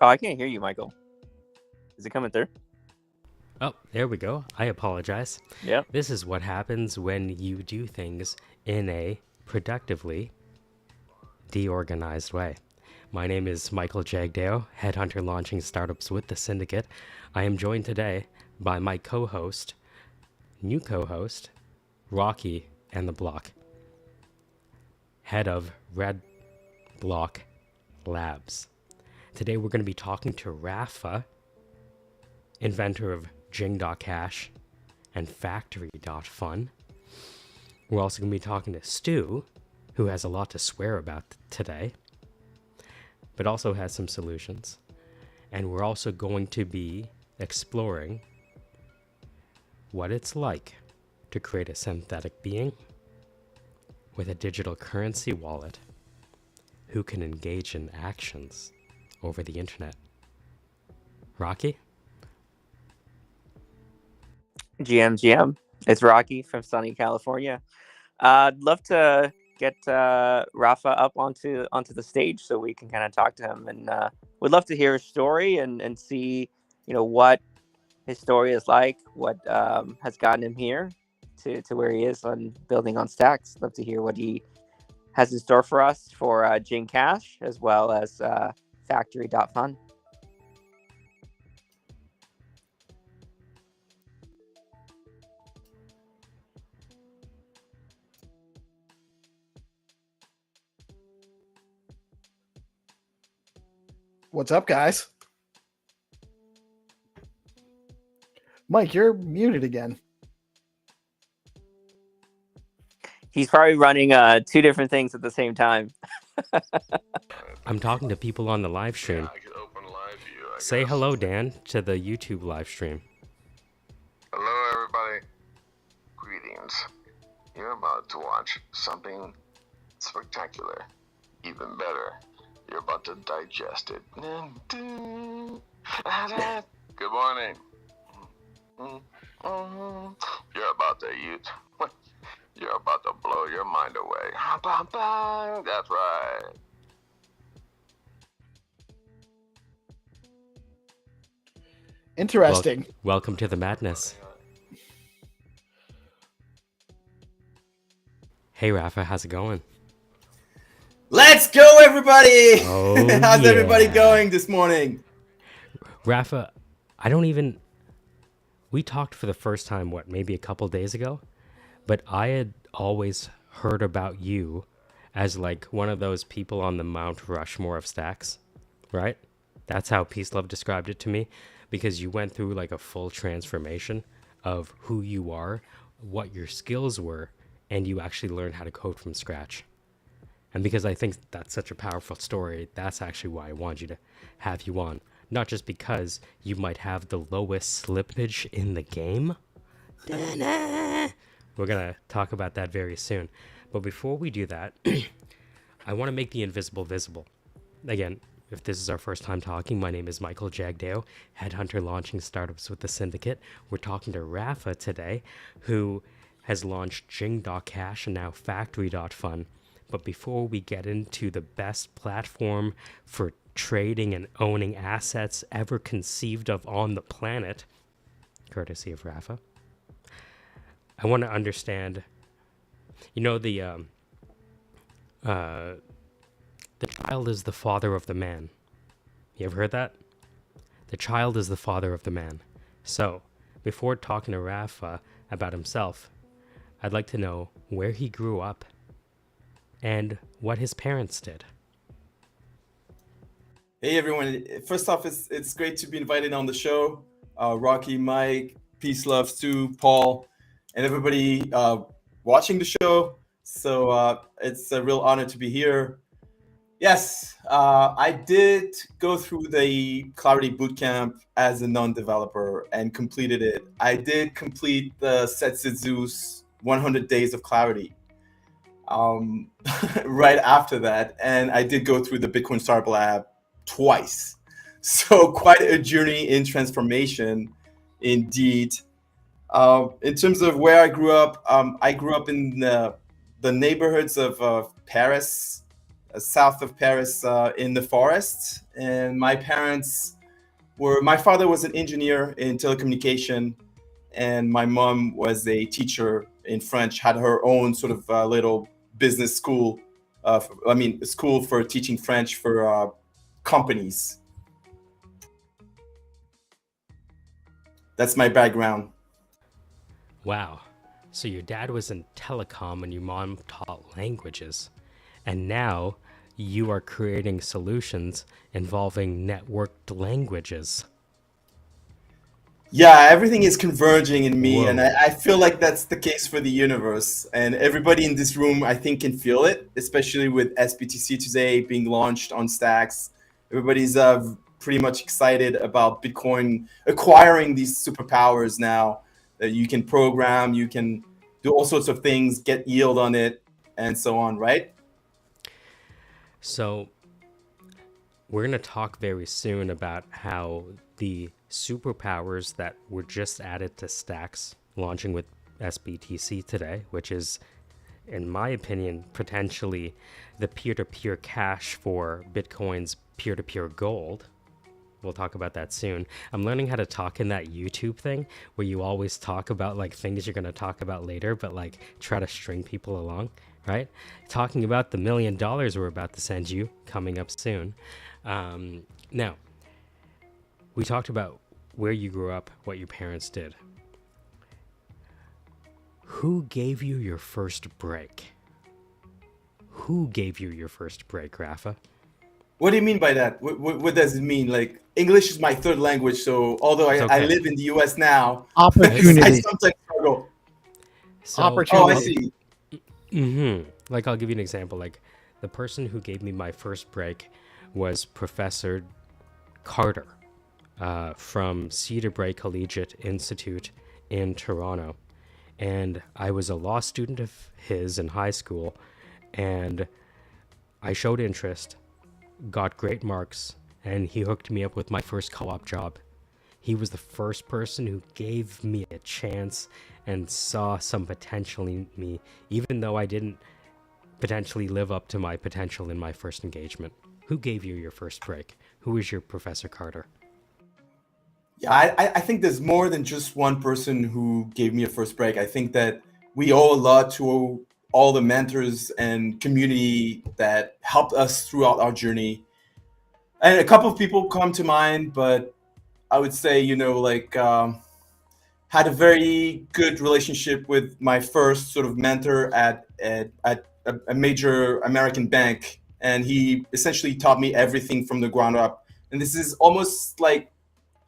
Oh, I can't hear you, Michael. Is it coming through? Oh, there we go. I apologize. Yeah. This is what happens when you do things in a productively deorganized way. My name is Michael Jagdao, headhunter launching startups with the Syndicate. I am joined today by my new co-host, Rocky and the Block, head of Red Block Labs. Today we're going to be talking to Rafa, inventor of Jing.cash and Factory.fun. We're also going to be talking to Stu, who has a lot to swear about today, but also has some solutions. And we're also going to be exploring what it's like to create a synthetic being with a digital currency wallet who can engage in actions over the internet. Rocky? GM. It's Rocky from sunny California. I'd love to get Rafa up onto the stage so we can kind of talk to him, and would love to hear his story and see what his story is like, what has gotten him here to where he is on building on Stacks. Love to hear what he has in store for us for Jing Cash as well as Factory.fun. What's up, guys? Mike, you're muted again. He's probably running two different things at the same time. I'm talking to people on the live stream. I could open live view, I Say guess. hello, Dan, to the YouTube live stream. Hello, everybody. Greetings. You're about to watch something spectacular. Even better, you're about to digest it. Good morning. You're about to eat. You're about to blow your mind away. That's right. Interesting. Welcome to the madness. Hey, Rafa, how's it going? Let's go, everybody! Oh, How's everybody yeah. going this morning? Rafa, we talked for the first time, maybe a couple days ago? But I had always heard about you as like one of those people on the Mount Rushmore of stacks, right? That's how Peace Love described it to me, because you went through like a full transformation of who you are, what your skills were, and you actually learned how to code from scratch. And because I think that's such a powerful story, that's actually why I wanted to have you on. Not just because you might have the lowest slippage in the game. We're going to talk about that very soon. But before we do that, I want to make the invisible visible. Again, if this is our first time talking, my name is Michael Jagdao, headhunter launching startups with the Syndicate. We're talking to Rafa today, who has launched Jing.cash and now Factory.fun. But before we get into the best platform for trading and owning assets ever conceived of on the planet, courtesy of Rafa, I want to understand, the child is the father of the man. You ever heard that? The child is the father of the man. So, before talking to Rafa about himself, I'd like to know where he grew up and what his parents did. Hey, everyone. First off, it's great to be invited on the show. Rocky, Mike, Peace, Love, Stu, Paul, and everybody watching the show. So it's a real honor to be here. Yes, I did go through the Clarity Bootcamp as a non-developer and completed it. I did complete the Setsuzu's 100 Days of Clarity right after that. And I did go through the Bitcoin Startup Lab twice. So quite a journey in transformation indeed. In terms of where I grew up in the neighborhoods of Paris, south of Paris, in the forest. And my father was an engineer in telecommunication, and my mom was a teacher in French, had her own sort of little business school, school for teaching French for companies. That's my background. Wow. So your dad was in telecom and your mom taught languages. And now you are creating solutions involving networked languages. Yeah, everything is converging in me. Whoa. And I feel like that's the case for the universe. And everybody in this room, I think, can feel it, especially with SBTC today being launched on Stacks. Everybody's pretty much excited about Bitcoin acquiring these superpowers now that you can program, you can do all sorts of things, get yield on it, and so on, right? So we're going to talk very soon about how the superpowers that were just added to Stacks, launching with SBTC today, which is, in my opinion, potentially the peer-to-peer cash for Bitcoin's peer-to-peer gold. We'll talk about that soon. I'm learning how to talk in that YouTube thing where you always talk about like things you're going to talk about later, but like try to string people along, right? Talking about the $1 million we're about to send you coming up soon. Now, we talked about where you grew up, what your parents did. Who gave you your first break? Who gave you your first break, Rafa? What do you mean by that? What does it mean? Like, English is my third language, so although It's I okay. live in the US now, I Opportunity. sometimes struggle. So Oh, I Opportunity. see. Like, I'll give you an example. Like, the person who gave me my first break was Professor Carter from Cedar Brae Collegiate Institute in Toronto. And I was a law student of his in high school, and I showed interest, got great marks, and he hooked me up with my first co-op job. He was the first person who gave me a chance and saw some potential in me, even though I didn't potentially live up to my potential in my first engagement. Who gave you your first break? Who is your Professor Carter? Yeah, I think there's more than just one person who gave me a first break. I think that we owe a lot to all the mentors and community that helped us throughout our journey. And a couple of people come to mind, but I would say, had a very good relationship with my first sort of mentor at a major American bank. And he essentially taught me everything from the ground up. And this is almost like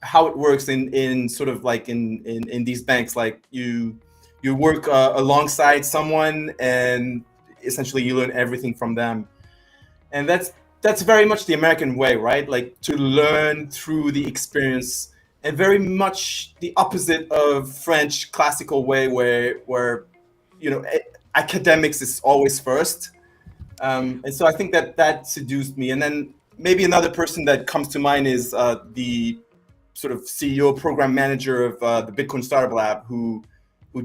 how it works in sort of like in these banks. Like you work alongside someone, and essentially you learn everything from them. And that's very much the American way, right? Like, to learn through the experience, and very much the opposite of French classical way, where academics is always first. And so I think that seduced me. And then maybe another person that comes to mind is the sort of CEO, program manager of the Bitcoin Startup Lab, who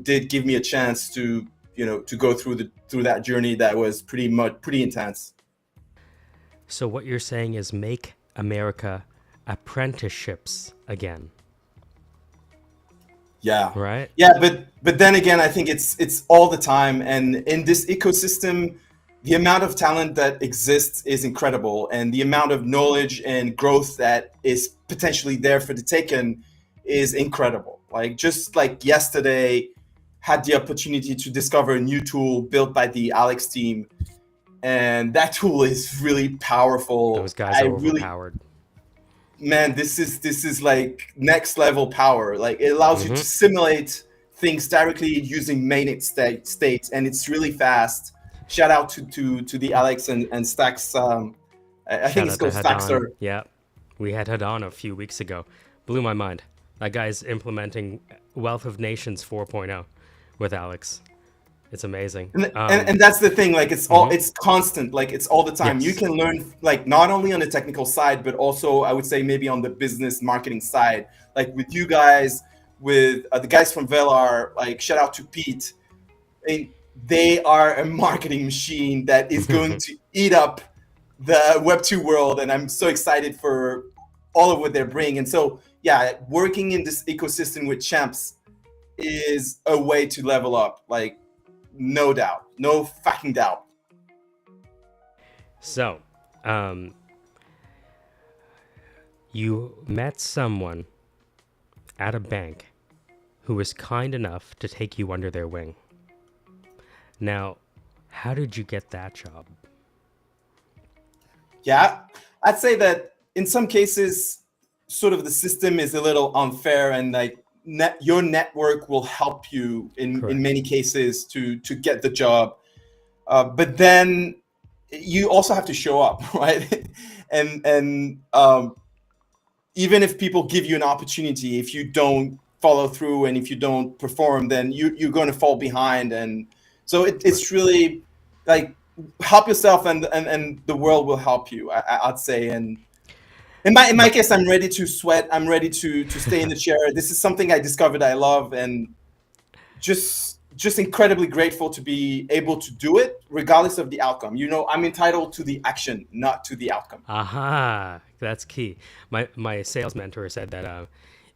did give me a chance to go through that journey that was pretty intense. So what you're saying is make America apprenticeships again. Yeah. Right? Yeah, but then again, I think it's all the time, and in this ecosystem, the amount of talent that exists is incredible, and the amount of knowledge and growth that is potentially there for the taken is incredible. Like, just like yesterday, had the opportunity to discover a new tool built by the Alex team, and that tool is really powerful. Those guys are overpowered. Man, this is like next level power. Like, it allows you to simulate things directly using mainnet states, and it's really fast. Shout out to the Alex and Stacks. I think it's called Stackster. Yeah, we had Hadan a few weeks ago. Blew my mind. That guy's implementing Wealth of Nations 4.0 with Alex. It's amazing. And that's the thing. Like, it's constant. Like, it's all the time. Yes. You can learn, like, not only on the technical side, but also I would say maybe on the business marketing side. Like, with you guys, with the guys from Velar. Like, shout out to Pete. They are a marketing machine that is going to eat up the Web2 world, and I'm so excited for all of what they're bringing. And so, yeah, working in this ecosystem with champs is a way to level up. Like, no doubt, no fucking doubt. So, you met someone at a bank who was kind enough to take you under their wing. Now, how did you get that job? Yeah, I'd say that in some cases, sort of the system is a little unfair, and like your network will help you in many cases to get the job. But then you also have to show up, right? and even if people give you an opportunity, if you don't follow through and if you don't perform, then you're going to fall behind. And so it's really like, help yourself, and the world will help you, I'd say. And in my case, I'm ready to sweat. I'm ready to stay in the chair. This is something I discovered I love, and just incredibly grateful to be able to do it regardless of the outcome. I'm entitled to the action, not to the outcome. Aha, that's key. My sales mentor said that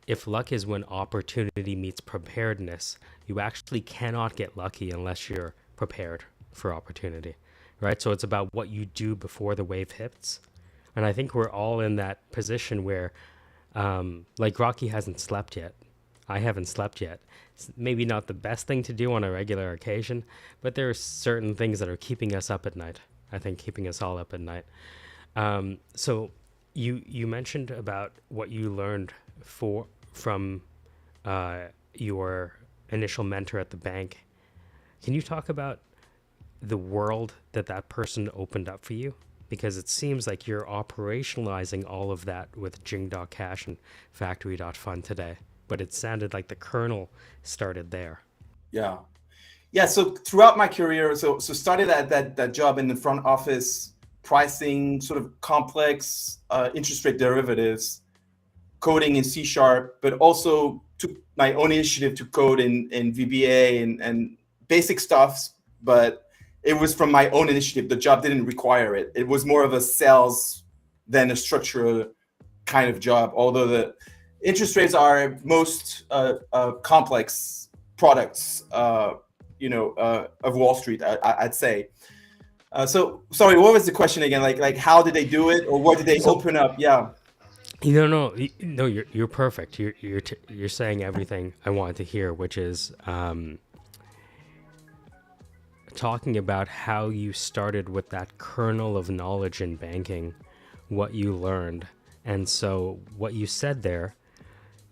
if luck is when opportunity meets preparedness, you actually cannot get lucky unless you're prepared for opportunity, right? So it's about what you do before the wave hits. And I think we're all in that position where, like, Rocky hasn't slept yet. I haven't slept yet. It's maybe not the best thing to do on a regular occasion, but there are certain things that are keeping us up at night. I think keeping us all up at night. So you mentioned about what you learned from your initial mentor at the bank. Can you talk about the world that person opened up for you? Because it seems like you're operationalizing all of that with Jing.cash and Factory.fun today, but it sounded like the kernel started there. Yeah. Yeah, so throughout my career, so started at that job in the front office, pricing sort of complex interest rate derivatives, coding in C#, but also took my own initiative to code in VBA and basic stuff, but it was from my own initiative. The job didn't require it. It was more of a sales than a structural kind of job, although the interest rates are most complex products of Wall Street, I'd say. So sorry, what was the question again? Like how did they do it, or what did they open up? Yeah. No. You're perfect. You're saying everything I wanted to hear, which is talking about how you started with that kernel of knowledge in banking, what you learned, and so what you said there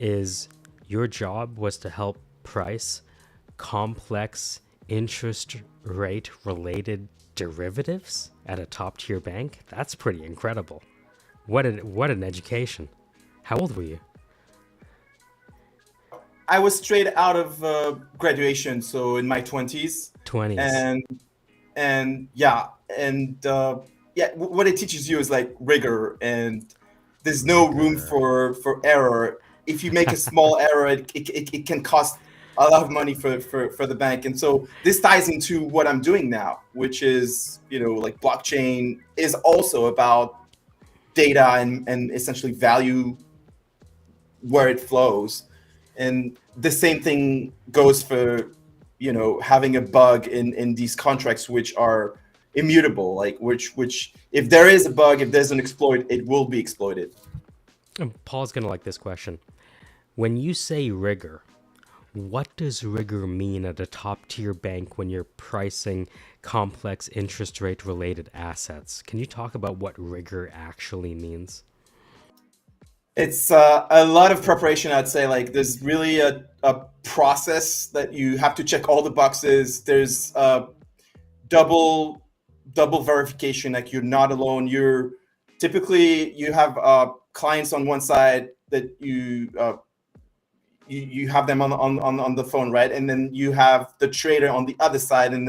is your job was to help price complex interest rate related derivatives at a top tier bank. That's pretty incredible. What an education. How old were you? I was straight out of graduation, so in my 20s. 20s. What it teaches you is like rigor, and there's no room for error. If you make a small error, it can cost a lot of money for the bank. And so this ties into what I'm doing now, which is, like blockchain is also about data and essentially value where it flows. And the same thing goes for, having a bug in these contracts, which are immutable, like which if there is a bug, if there's an exploit, it will be exploited. Paul's going to like this question. When you say rigor, what does rigor mean at a top tier bank when you're pricing complex interest rate related assets? Can you talk about what rigor actually means? It's a lot of preparation, I'd say. Like there's really a process that you have to check all the boxes. There's double verification, like you're not alone. You have clients on one side that you have them on the phone, right? And then you have the trader on the other side, and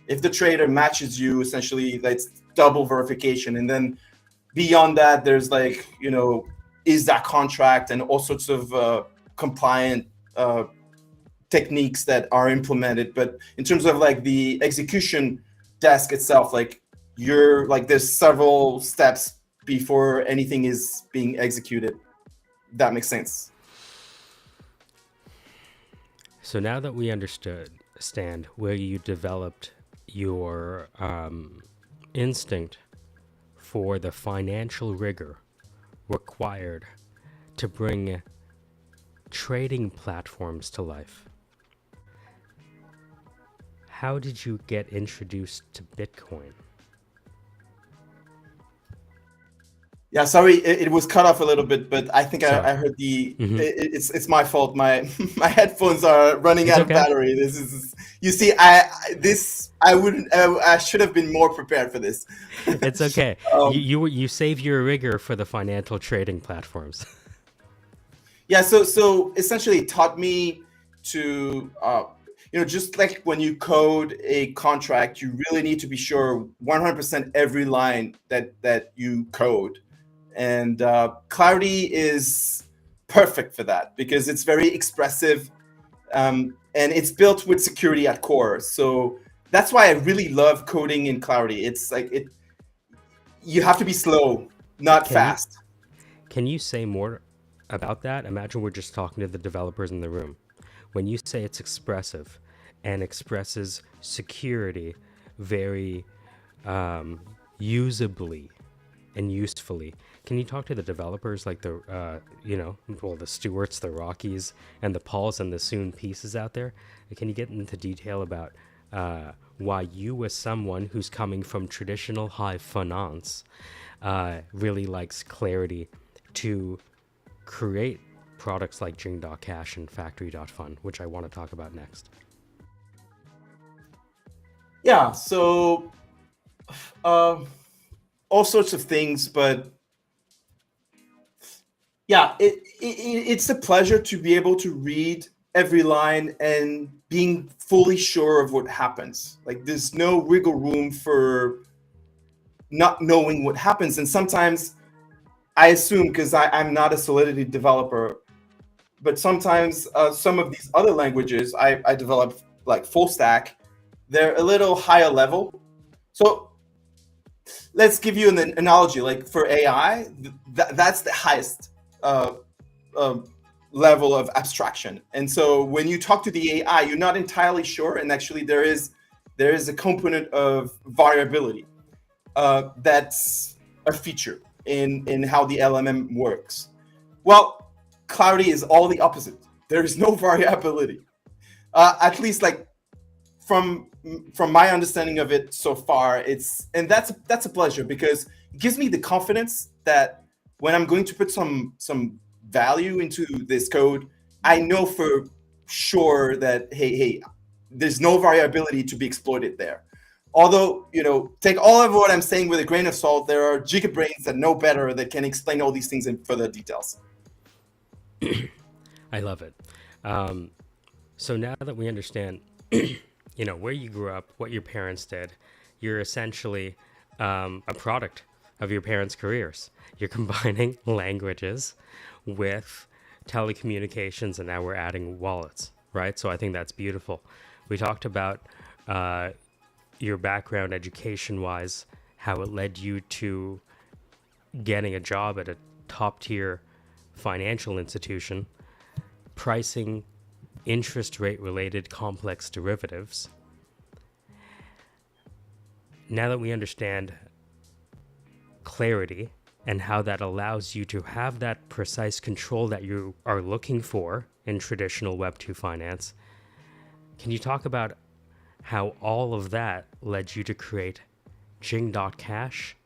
if the trader matches you, essentially that's double verification. And then beyond that, there's like, is that contract, and all sorts of compliant techniques that are implemented. But in terms of like the execution desk itself, like there's several steps before anything is being executed. That makes sense. So now that we understand where you developed your instinct for the financial rigor required to bring trading platforms to life, how did you get introduced to Bitcoin? Yeah, sorry, it was cut off a little bit, but I think I heard the. Mhm. It's my fault. My headphones are running out of okay. battery. This is. You see, I should have been more prepared for this. It's okay. You save your rigor for the financial trading platforms. Yeah, so essentially it taught me to just like when you code a contract, you really need to be sure 100% every line that you code. And Clarity is perfect for that because it's very expressive, and it's built with security at core. So that's why I really love coding in Clarity. It's like you have to be slow, not fast. Can you say more about that? Imagine we're just talking to the developers in the room. When you say it's expressive and expresses security very usably and usefully, can you talk to the developers like the Stewarts, the Rockies, and the Pauls and the soon pieces out there? Can you get into detail about why you, as someone who's coming from traditional high finance, really likes Clarity to create products like Jing.cash and Factory.fun, which I want to talk about next. Yeah, so all sorts of things, but yeah, it's a pleasure to be able to read every line and being fully sure of what happens. Like there's no wiggle room for not knowing what happens. And sometimes I assume, because I'm not a Solidity developer, but sometimes some of these other languages I develop, like full stack, they're a little higher level. So let's give you an analogy. Like for AI, that's the highest level of abstraction. And so when you talk to the AI, you're not entirely sure. And actually there is a component of variability that's a feature in how the LMM works. Well, Clarity is all the opposite. There is no variability, at least like from my understanding of it so far. And that's a pleasure, because it gives me the confidence that when I'm going to put some value into this code, I know for sure that hey, there's no variability to be exploited there. Although, take all of what I'm saying with a grain of salt, there are gigabrains that know better, that can explain all these things in further details. I love it. So now that we understand, where you grew up, what your parents did, you're essentially a product of your parents' careers. You're combining languages with telecommunications, and now we're adding wallets, right? So I think that's beautiful. We talked about your background education-wise, how it led you to getting a job at a top-tier financial institution, pricing interest rate related complex derivatives. Now that we understand Clarity and how that allows you to have that precise control that you are looking for in traditional Web 2 finance, can you talk about how all of that led you to create Jing.cash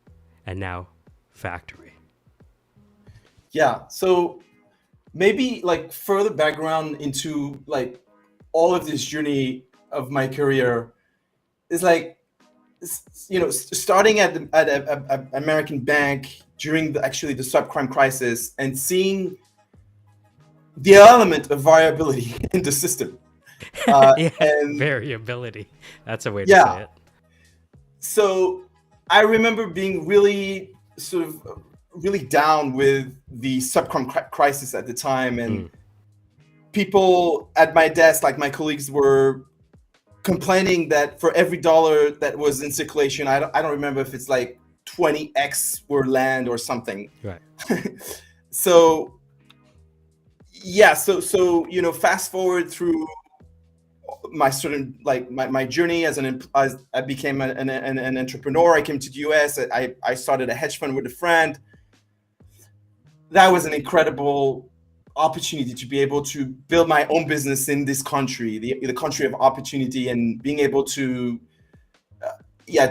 and now Factory? Yeah, so maybe like further background into like all of this journey of my career is like, starting at an American bank during the subprime crisis, and seeing the element of variability in the system. And variability. That's a way to say it. So I remember being really down with the subprime crisis at the time, and people at my desk, like my colleagues, were complaining that for every dollar that was in circulation, I don't remember if it's like 20x were land or something. Right. So fast forward through my my journey as I became an entrepreneur. I came to the US. I started a hedge fund with a friend. That was an incredible opportunity to be able to build my own business in this country, the country of opportunity, and being able to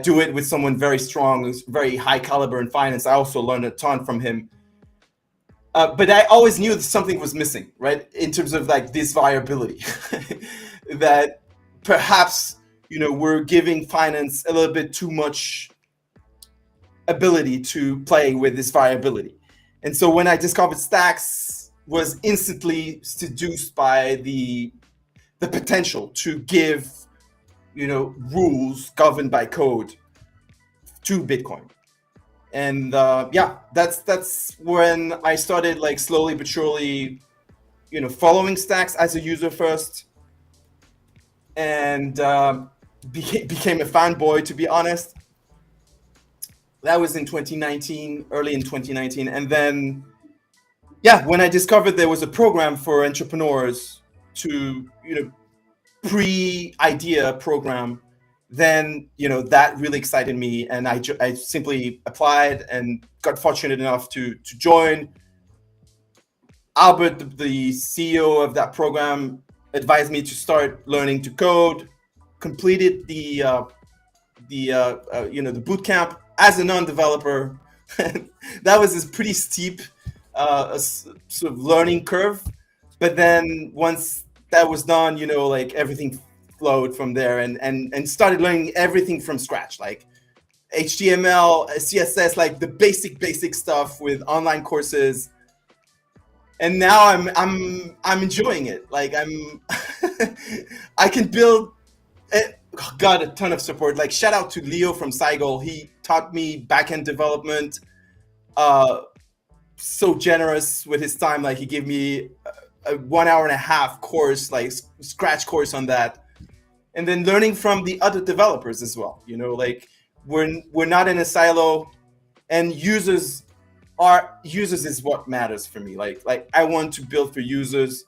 do it with someone very strong, very high caliber in finance. I also learned a ton from him. But I always knew that something was missing, right? In terms of like this variability, that perhaps, we're giving finance a little bit too much ability to play with this variability. And so when I discovered Stacks, was instantly seduced by the potential to give, rules governed by code to Bitcoin. And that's when I started, like, slowly but surely, following Stacks as a user first, and became a fanboy, to be honest. That was in 2019, early in 2019, and then when I discovered there was a program for entrepreneurs to, pre-idea program, then, that really excited me. And I simply applied and got fortunate enough to join. Albert, the CEO of that program, advised me to start learning to code, completed the boot camp as a non-developer. that was a pretty steep sort of learning curve. But then once that was done, like everything flowed from there, and started learning everything from scratch, like HTML, CSS, like the basic stuff with online courses. And now I'm enjoying it. Like I can build. Got a ton of support. Like shout out to Leo from Seigel. He taught me backend development. So generous with his time. Like he gave me a 1 hour and a half course, like scratch course on that. And then learning from the other developers as well. Like we're not in a silo, and users is what matters for me. Like I want to build for users.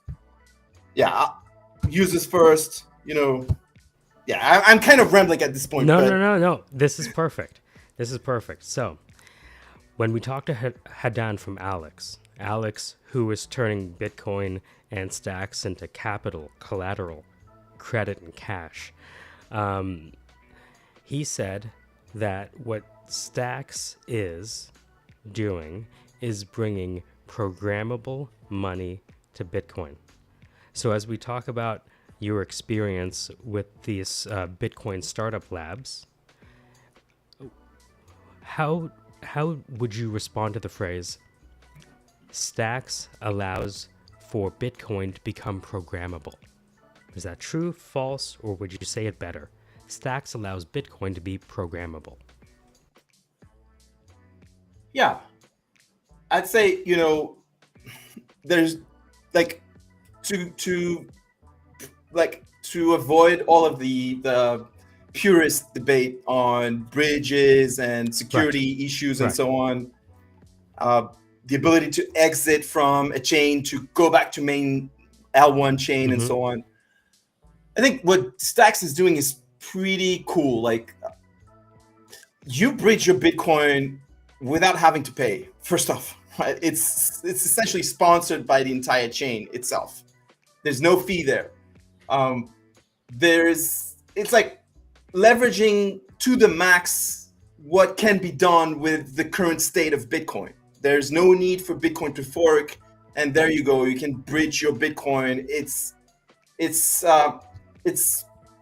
Yeah, users first. Yeah, I'm kind of rambling at this point. No. This is perfect. So, when we talked to Hadan from Alex, who is turning Bitcoin and stacks into capital, collateral, credit, and cash, he said that what stacks is doing is bringing programmable money to Bitcoin. So as we talk about your experience with these Bitcoin startup labs, how would you respond to the phrase stacks allows for Bitcoin to become programmable? Is that true, false, or would you say it better? Stacks allows Bitcoin to be programmable. Yeah, I'd say there's like to avoid all of the purist debate on bridges and security issues and so on. The ability to exit from a chain to go back to main L1 chain and so on. I think what Stacks is doing is pretty cool. Like you bridge your Bitcoin without having to pay. First off, right? It's essentially sponsored by the entire chain itself. There's no fee there. It's like leveraging to the max what can be done with the current state of Bitcoin. There's no need for Bitcoin to fork, and there you go. You can bridge your Bitcoin. It's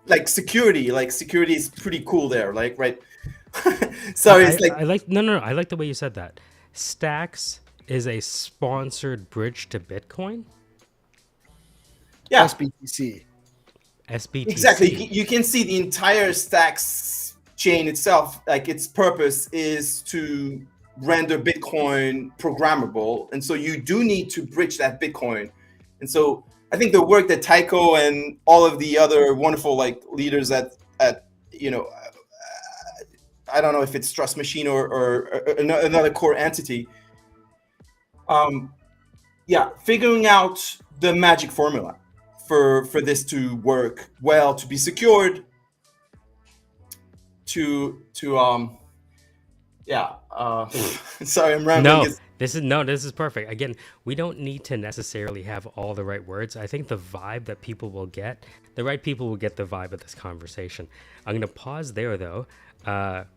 like security. Like security is pretty cool there. Like right. Sorry, it's like I like no. I like the way you said that. Stacks is a sponsored bridge to Bitcoin. Yeah. SBTC. Exactly. You can see the entire Stacks chain itself. Like its purpose is to render Bitcoin programmable, and so you do need to bridge that Bitcoin. And so I think the work that Tycho and all of the other wonderful like leaders at I don't know if it's Trust Machine or another core entity. Figuring out the magic formula for this to work well, to be secured, sorry, I'm rambling. This is perfect. Again, we don't need to necessarily have all the right words. I think the vibe that people will get, the right people will get the vibe of this conversation. I'm going to pause there, though.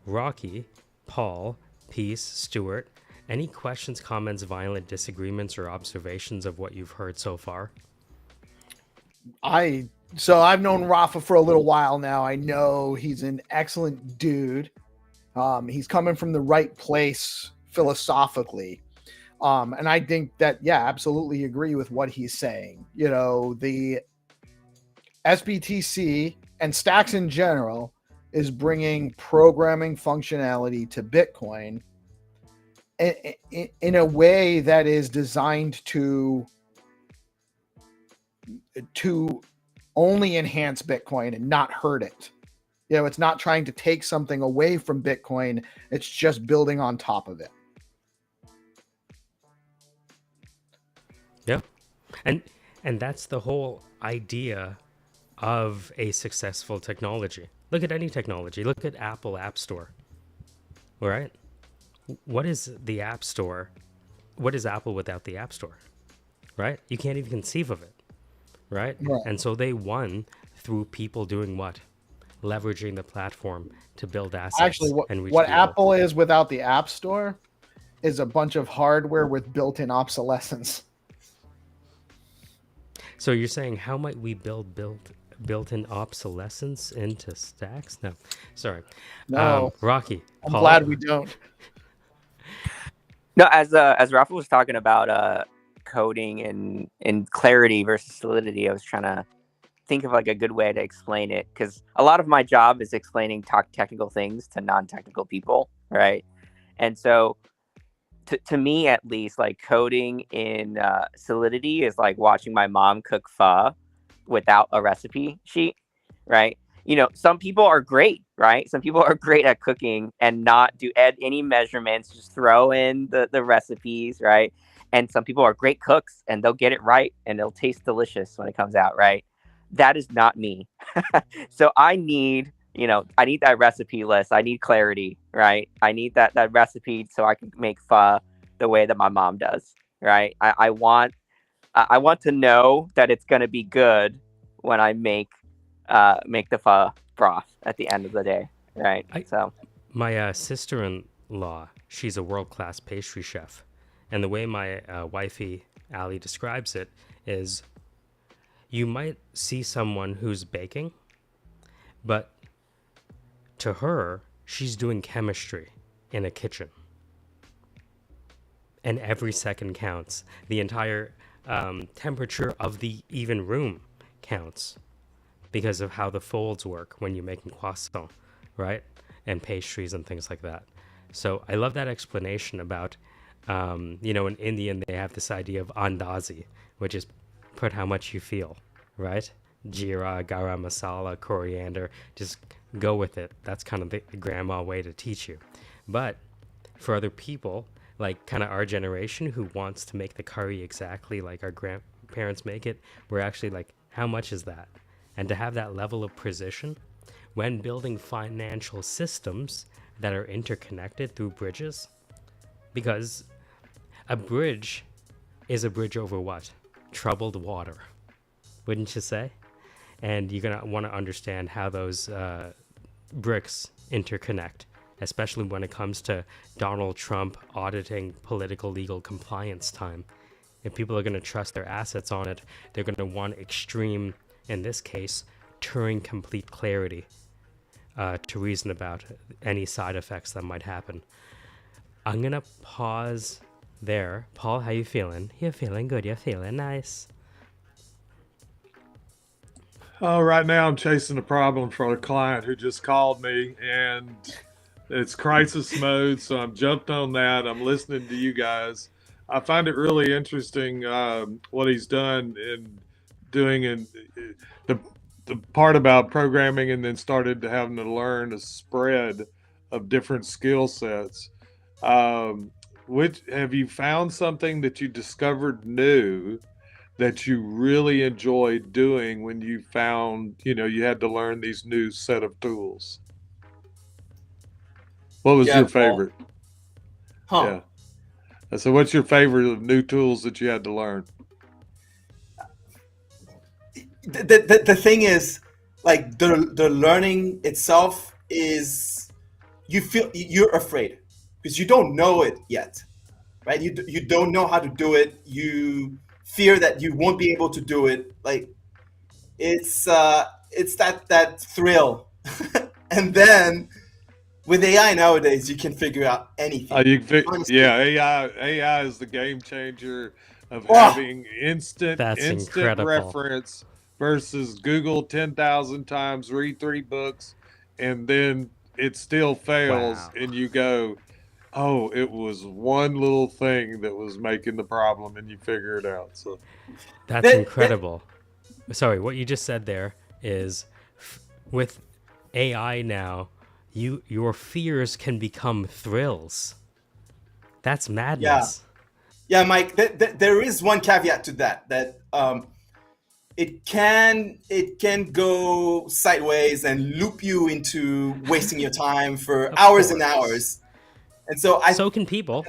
Rocky, Paul, Peace, Stuart, any questions, comments, violent disagreements, or observations of what you've heard so far? So I've known Rafa for a little while now. I know he's an excellent dude. He's coming from the right place philosophically. And I think that, absolutely agree with what he's saying. The SBTC and Stacks in general is bringing programming functionality to Bitcoin in a way that is designed to only enhance Bitcoin and not hurt it. It's not trying to take something away from Bitcoin. It's just building on top of it. Yeah. And that's the whole idea of a successful technology. Look at any technology. Look at Apple App Store. All right? What is the App Store? What is Apple without the App Store? Right? You can't even conceive of it. Right? And so they won through people doing what? Leveraging the platform to build assets. Actually, and reach what people. Apple is without the App Store is a bunch of hardware with built-in obsolescence. So you're saying how might we build built-in obsolescence into stacks? No, sorry. No, Rocky, I'm Paul? glad we don't. No, as Rafa was talking about coding and clarity versus solidity, I was trying to think of like a good way to explain it, because a lot of my job is explaining technical things to non-technical people, right? And so to me at least, like coding in solidity is like watching my mom cook pho without a recipe sheet, right? You know, some people are great, right? Some people are great at cooking and not do any measurements, just throw in the recipes, right? And some people are great cooks and they'll get it right and it'll taste delicious when it comes out, right? That is not me. So I need, I need that recipe list. I need clarity, right? I need that recipe so I can make pho the way that my mom does, right? I want to know that it's going to be good when I make the pho broth at the end of the day, right? My sister-in-law, she's a world-class pastry chef, and the way my wifey Allie describes it is, you might see someone who's baking, but to her, she's doing chemistry in a kitchen. And every second counts. The entire temperature of the even room counts because of how the folds work when you're making croissant, right? And pastries and things like that. So I love that explanation about, in Indian, they have this idea of andazi, which is put how much you feel, right? Jeera, garam masala, coriander, just go with it. That's kind of the grandma way to teach you. But for other people, like kind of our generation who wants to make the curry exactly like our grandparents make it, we're actually like, how much is that? And to have that level of precision when building financial systems that are interconnected through bridges, because a bridge is a bridge over what? Troubled water, wouldn't you say? And you're going to want to understand how those bricks interconnect, especially when it comes to Donald Trump auditing political legal compliance time. If people are going to trust their assets on it, they're going to want extreme, in this case, Turing complete clarity to reason about any side effects that might happen. I'm going to pause there. Paul, how you feeling? You're feeling good. You're feeling nice. Oh, right now I'm chasing a problem for a client who just called me, and it's crisis mode, so I'm jumped on that. I'm listening to you guys. I find it really interesting what he's done in doing in the part about programming, and then started to having to learn a spread of different skill sets. Which have you found something that you discovered new that you really enjoyed doing when you found, you had to learn these new set of tools? What was your favorite? Huh. Yeah. So what's your favorite of new tools that you had to learn? The thing is, like the learning itself is, you feel you're afraid because you don't know it yet, right? You don't know how to do it. You fear that you won't be able to do it. Like it's that thrill, and then with AI nowadays, you can figure out anything. AI is the game changer of having instant reference versus Google 10,000 times, read 3 books, and then it still fails. Wow. And you go, oh, it was one little thing that was making the problem, and you figure it out. So that's incredible. Sorry, what you just said there is with AI now, your fears can become thrills. That's madness. Yeah, Mike, there is one caveat to that it can go sideways and loop you into wasting your time for hours and hours. And so can people.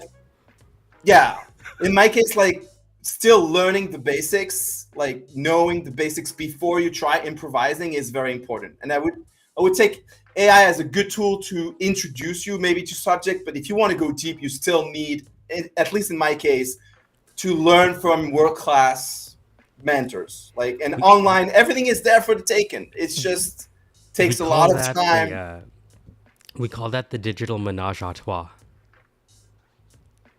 Yeah. In my case, like still learning the basics, like knowing the basics before you try improvising is very important. And I would take AI as a good tool to introduce you maybe to subject, but if you want to go deep, you still need at least in my case, to learn from world-class mentors. Like, and online, everything is there for the taking. It's just takes a lot of time. We call that the digital menage a trois.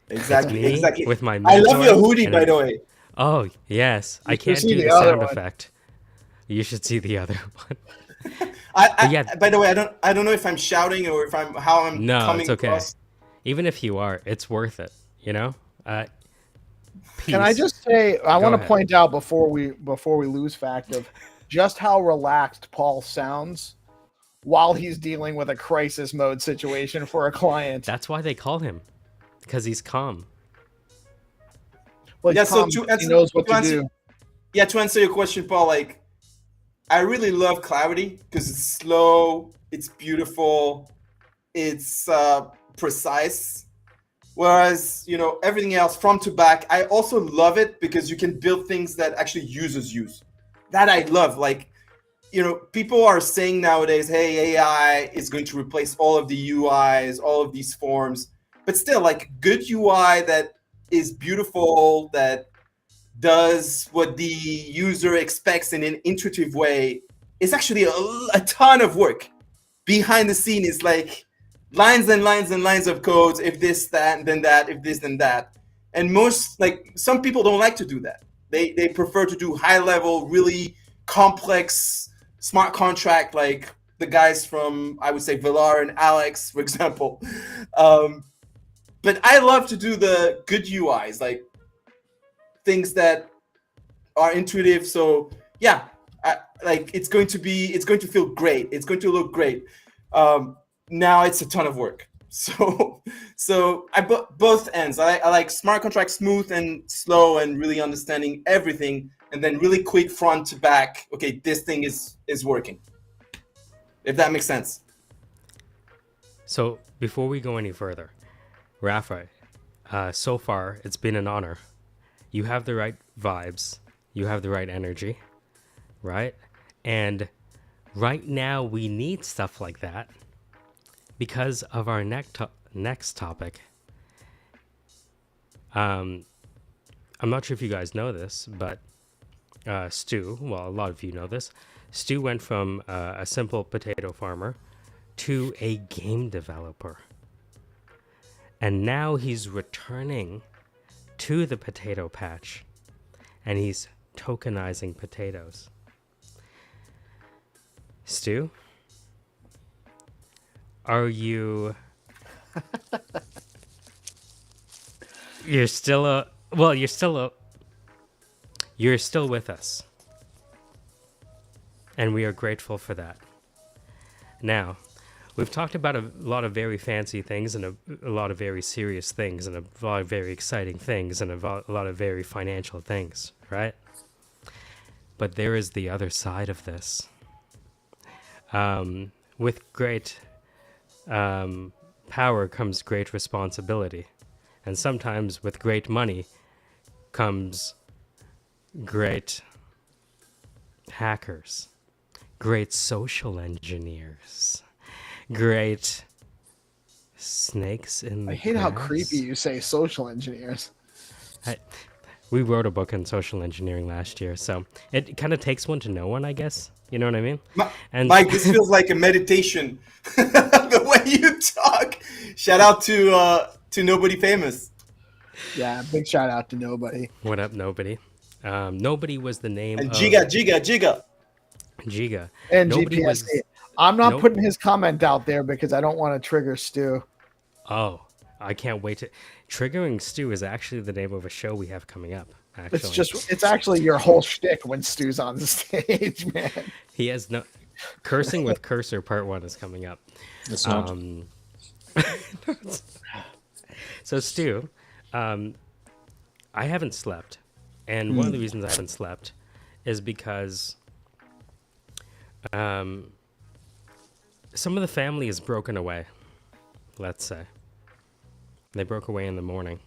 Exactly, Me exactly. with my I love your mentor hoodie, and by the way. Oh, yes. I should can't see do the the other sound one. effect. You should see the other one. I by the way, I don't know if I'm shouting or if how I'm No, coming it's okay. across. Even if you are, it's worth it, you know? Can I Peace. just say I Go want to ahead. point out before we lose fact of just how relaxed Paul sounds while he's dealing with a crisis mode situation for a client. That's why they call him, because he's calm. Well, Yeah, he's so calm, to he knows what to answer, do. yeah, to answer your question, Paul, like I really love Clarity because it's slow, it's beautiful, it's precise. Whereas, you know, everything else front to back, I also love it because you can build things that actually users use. That I love. Like, you know, people are saying nowadays, hey, AI is going to replace all of the UIs, all of these forms. But still, like, good UI that is beautiful, that does what the user expects in an intuitive way is actually a ton of work. Behind the scene is like lines and lines and lines of codes, if this, that, then that, if this, then that. And most, like, some people don't like to do that. They prefer to do high level, really complex smart contract, like the guys from, I would say, Villar and Alex, for example. But I love to do the good UIs, like things that are intuitive. So yeah, like it's going to feel great. It's going to look great. Now it's a ton of work. So I both ends. I like smart contract, smooth and slow, and really understanding everything, and then really quick front to back. Okay, this thing is working. If that makes sense. So before we go any further, Rafa, so far it's been an honor. You have the right vibes. You have the right energy, right? And right now we need stuff like that because of our next topic. I'm not sure if you guys know this, but Stu, well, a lot of you know this, Stu went from a simple potato farmer to a game developer. And now he's returning to the potato patch, and he's tokenizing potatoes. Stu, are you... You're still with us. And we are grateful for that. Now, we've talked about a lot of very fancy things and a lot of very serious things and a lot of very exciting things and a lot of very financial things, right? But there is the other side of this. With great power comes great responsibility. And sometimes with great money comes great hackers, great social engineers, great snakes in the I hate how grass. creepy you say social engineers. We wrote a book on social engineering last year, so it kind of takes one to know one, I guess. You know what I mean? And Mike, this feels like a meditation. The way you talk. Shout out to Nobody Famous. Yeah, big shout out to Nobody. What up, Nobody? Nobody was the name And of Giga. Giga. And Nobody GPSC. was... I'm not Nope. putting his comment out there because I don't want to trigger Stu. Oh, I can't wait to... Triggering Stu is actually the name of a show we have coming up, actually. It's actually your whole shtick when Stu's on the stage, man. He has no... Cursing with Cursor Part 1 is coming up. It's not. So, Stu, I haven't slept. And one of the reasons I haven't slept is because some of the family is broken away, let's say. They broke away in the morning.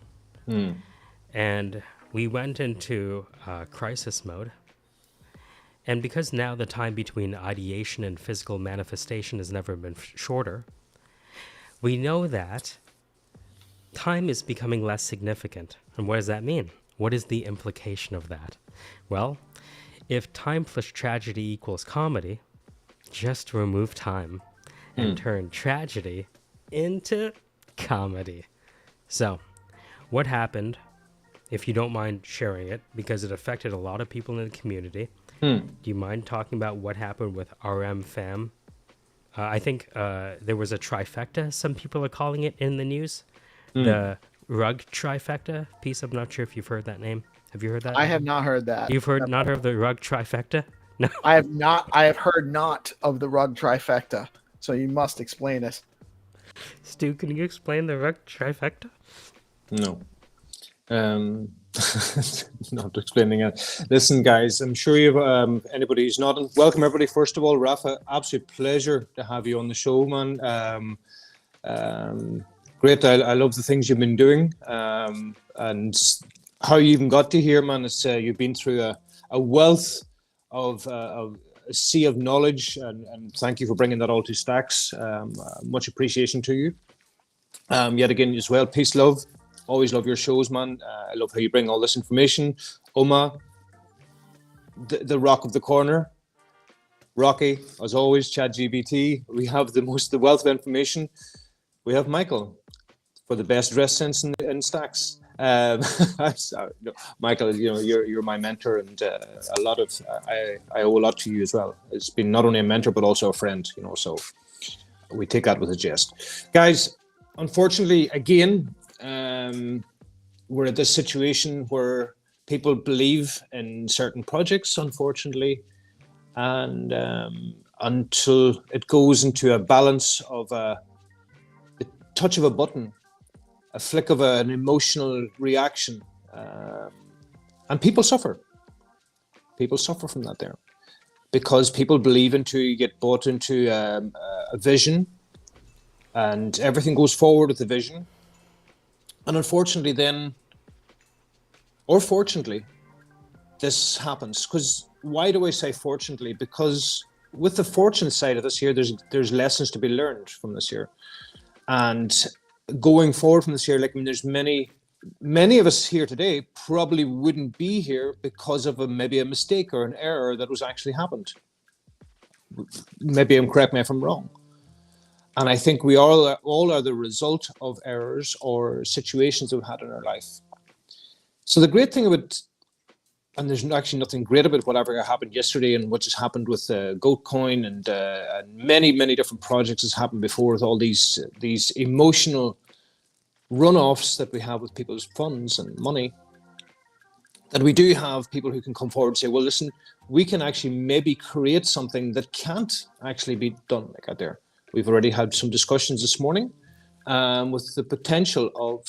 And we went into crisis mode. And because now the time between ideation and physical manifestation has never been shorter, we know that time is becoming less significant. And what does that mean? What is the implication of that? Well, if time plus tragedy equals comedy, just remove time and turn tragedy into comedy. So, what happened, if you don't mind sharing it, because it affected a lot of people in the community, do you mind talking about what happened with RM Fam? I think there was a trifecta, some people are calling it in the news. The rug trifecta piece. I'm not sure if you've heard that name. Have you heard that? I have not heard that. You've not heard of the rug trifecta? No. I have not. I have heard not of the rug trifecta. So you must explain it. Stu, can you explain the rug trifecta? No. Not explaining it. Listen, guys, I'm sure you've anybody who's not welcome everybody. First of all, Rafa, absolute pleasure to have you on the show, man. Great. I love the things you've been doing, and how you even got to here, man. It's you've been through a wealth of a sea of knowledge, and thank you for bringing that all to Stacks. Much appreciation to you. Yet again, as well, peace, love. Always love your shows, man. I love how you bring all this information. Oma, the rock of the corner. Rocky, as always, ChatGPT. We have the wealth of information. We have Michael for the best dress sense in Stacks. Sorry, no, Michael, you know, you're my mentor, and a lot of I owe a lot to you as well. It's been not only a mentor but also a friend, you know. So we take that with a jest, guys. Unfortunately, again, we're at this situation where people believe in certain projects, unfortunately, and until it goes into a balance of the touch of a button, a flick of an emotional reaction, and people suffer. People suffer from that there, because people get bought into a vision, and everything goes forward with the vision. And unfortunately then, or fortunately, this happens. Because why do I say fortunately? Because with the fortunate side of this here, there's lessons to be learned from this year. And going forward from this year, like, I mean, there's many of us here today probably wouldn't be here because of maybe a mistake or an error that was actually happened. Maybe correct me if I'm wrong. And I think we all are the result of errors or situations we've had in our life. So the great thing about, and there's actually nothing great about whatever happened yesterday and what just happened with Goatcoin and many, many different projects has happened before, with all these emotional runoffs that we have with people's funds and money, that we do have people who can come forward and say, well, listen, we can actually maybe create something that can't actually be done like out there. We've already had some discussions this morning with the potential of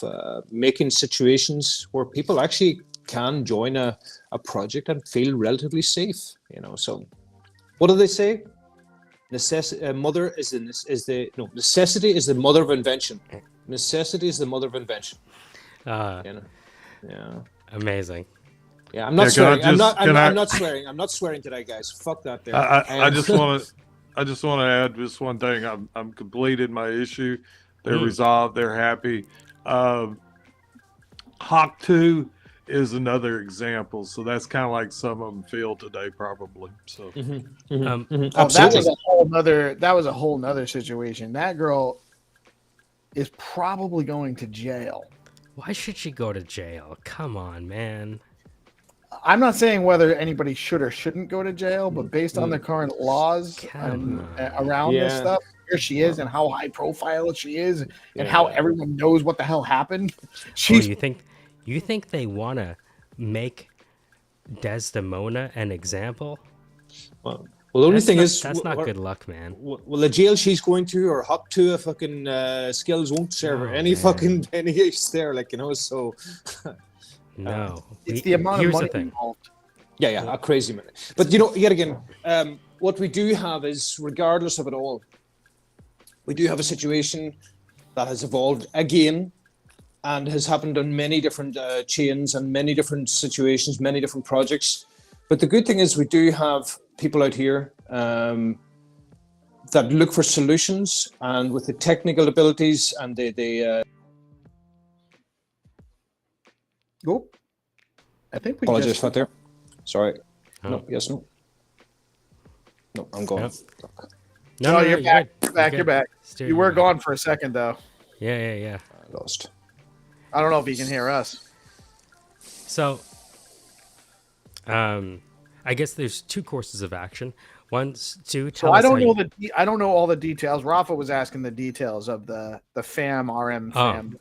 making situations where people actually can join a project and feel relatively safe. You know, so what do they say? Necessity is the mother of invention. Necessity is the mother of invention. You know? Yeah. Amazing. Yeah, I'm not swearing. I'm not swearing. I'm not swearing today, guys. Fuck that. There. I just want to add just one thing. I'm completed my issue. They're resolved. They're happy. Hawk 2 is another example. So that's kind of like some of them feel today, probably. So that was a whole nother situation. That girl is probably going to jail. Why should she go to jail? Come on, man. I'm not saying whether anybody should or shouldn't go to jail, but based on the current laws around this stuff, here she is, and how high profile she is, and how everyone knows what the hell happened. You think they want to make Desdemona an example? Well, the only thing is that's not good luck, man. Well, the jail she's going to, or Hawk 2, fucking skills won't serve her any fucking use there, like, you know. So. No, it's the amount of money involved. Yeah, a crazy money. But you know, yet again, what we do have is, regardless of it all, we do have a situation that has evolved again, and has happened on many different chains and many different situations, many different projects. But the good thing is, we do have people out here that look for solutions, and with the technical abilities and the Oop. I think we Apologies just for that there. Sorry. Oh. No, yes, no. No, I'm gone. Yep. Fuck. No, you're back. good. You're back. good. You're back. Steer You were back. gone for a second though. Yeah. I lost. I don't know if you can hear us. So, I guess there's two courses of action. One's to So tell I us don't how know I don't know all the details. Rafa was asking the details of the FAM RM FAM.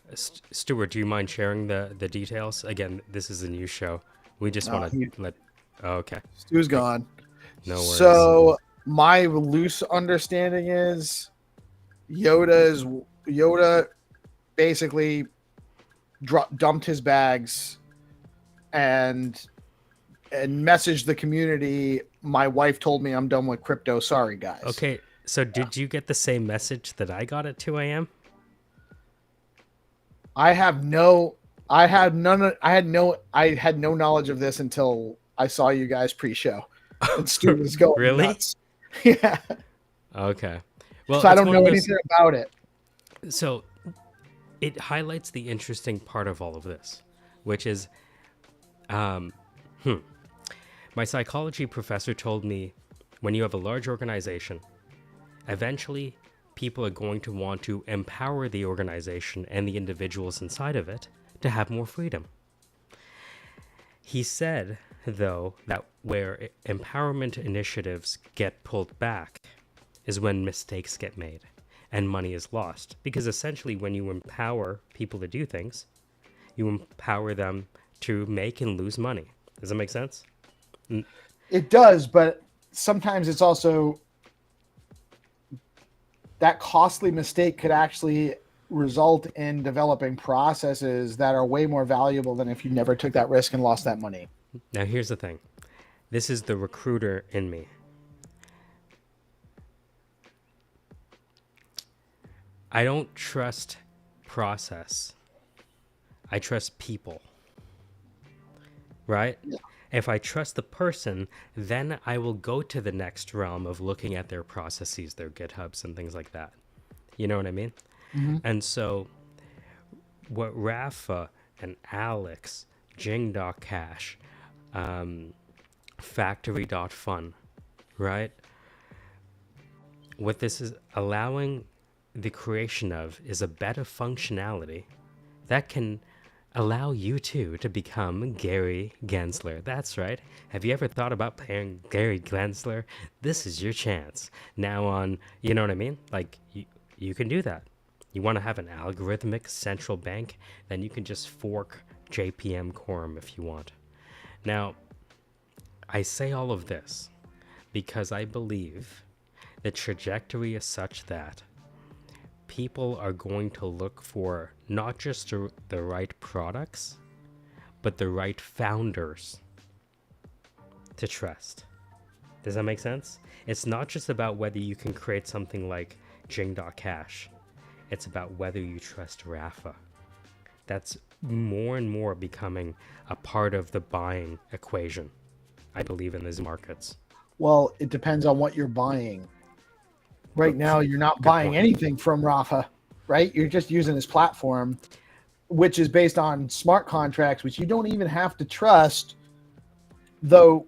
Stuart, do you mind sharing the details? Again, this is a new show. We just No, want to let. Oh, okay. Stu's gone. No worries. So my loose understanding is Yoda basically dumped his bags and messaged the community. My wife told me I'm done with crypto. Sorry, guys. Okay. So did you get the same message that I got at 2 a.m.? I had no knowledge of this until I saw you guys pre-show. And Stu was going Really? nuts. Yeah. Okay. Well, So I it's don't one know of those- anything about it. So it highlights the interesting part of all of this, which is, my psychology professor told me when you have a large organization, eventually people are going to want to empower the organization and the individuals inside of it to have more freedom. He said, though, that where empowerment initiatives get pulled back is when mistakes get made and money is lost. Because essentially, when you empower people to do things, you empower them to make and lose money. Does that make sense? It does, but sometimes it's also that costly mistake could actually result in developing processes that are way more valuable than if you never took that risk and lost that money. Now, here's the thing. This is the recruiter in me. I don't trust process. I trust people. Right? Yeah. If I trust the person, then I will go to the next realm of looking at their processes, their GitHubs, and things like that. You know what I mean? Mm-hmm. And so, what Rafa and Alex, Jing.cash, Factory.fun, right? What this is allowing the creation of is a better functionality that can allow you too to become Gary Gensler. That's right. Have you ever thought about playing Gary Gensler? This is your chance. Now on, you know what I mean? Like, you can do that. You want to have an algorithmic central bank? Then you can just fork JPM Quorum if you want. Now, I say all of this because I believe the trajectory is such that people are going to look for not just the right products, but the right founders to trust. Does that make sense? It's not just about whether you can create something like Jing.cash. It's about whether you trust Rafa. That's more and more becoming a part of the buying equation, I believe, in these markets. Well, it depends on what you're buying. Right now, you're not buying point. anything from Rafa, right? You're just using his platform, which is based on smart contracts, which you don't even have to trust. Though,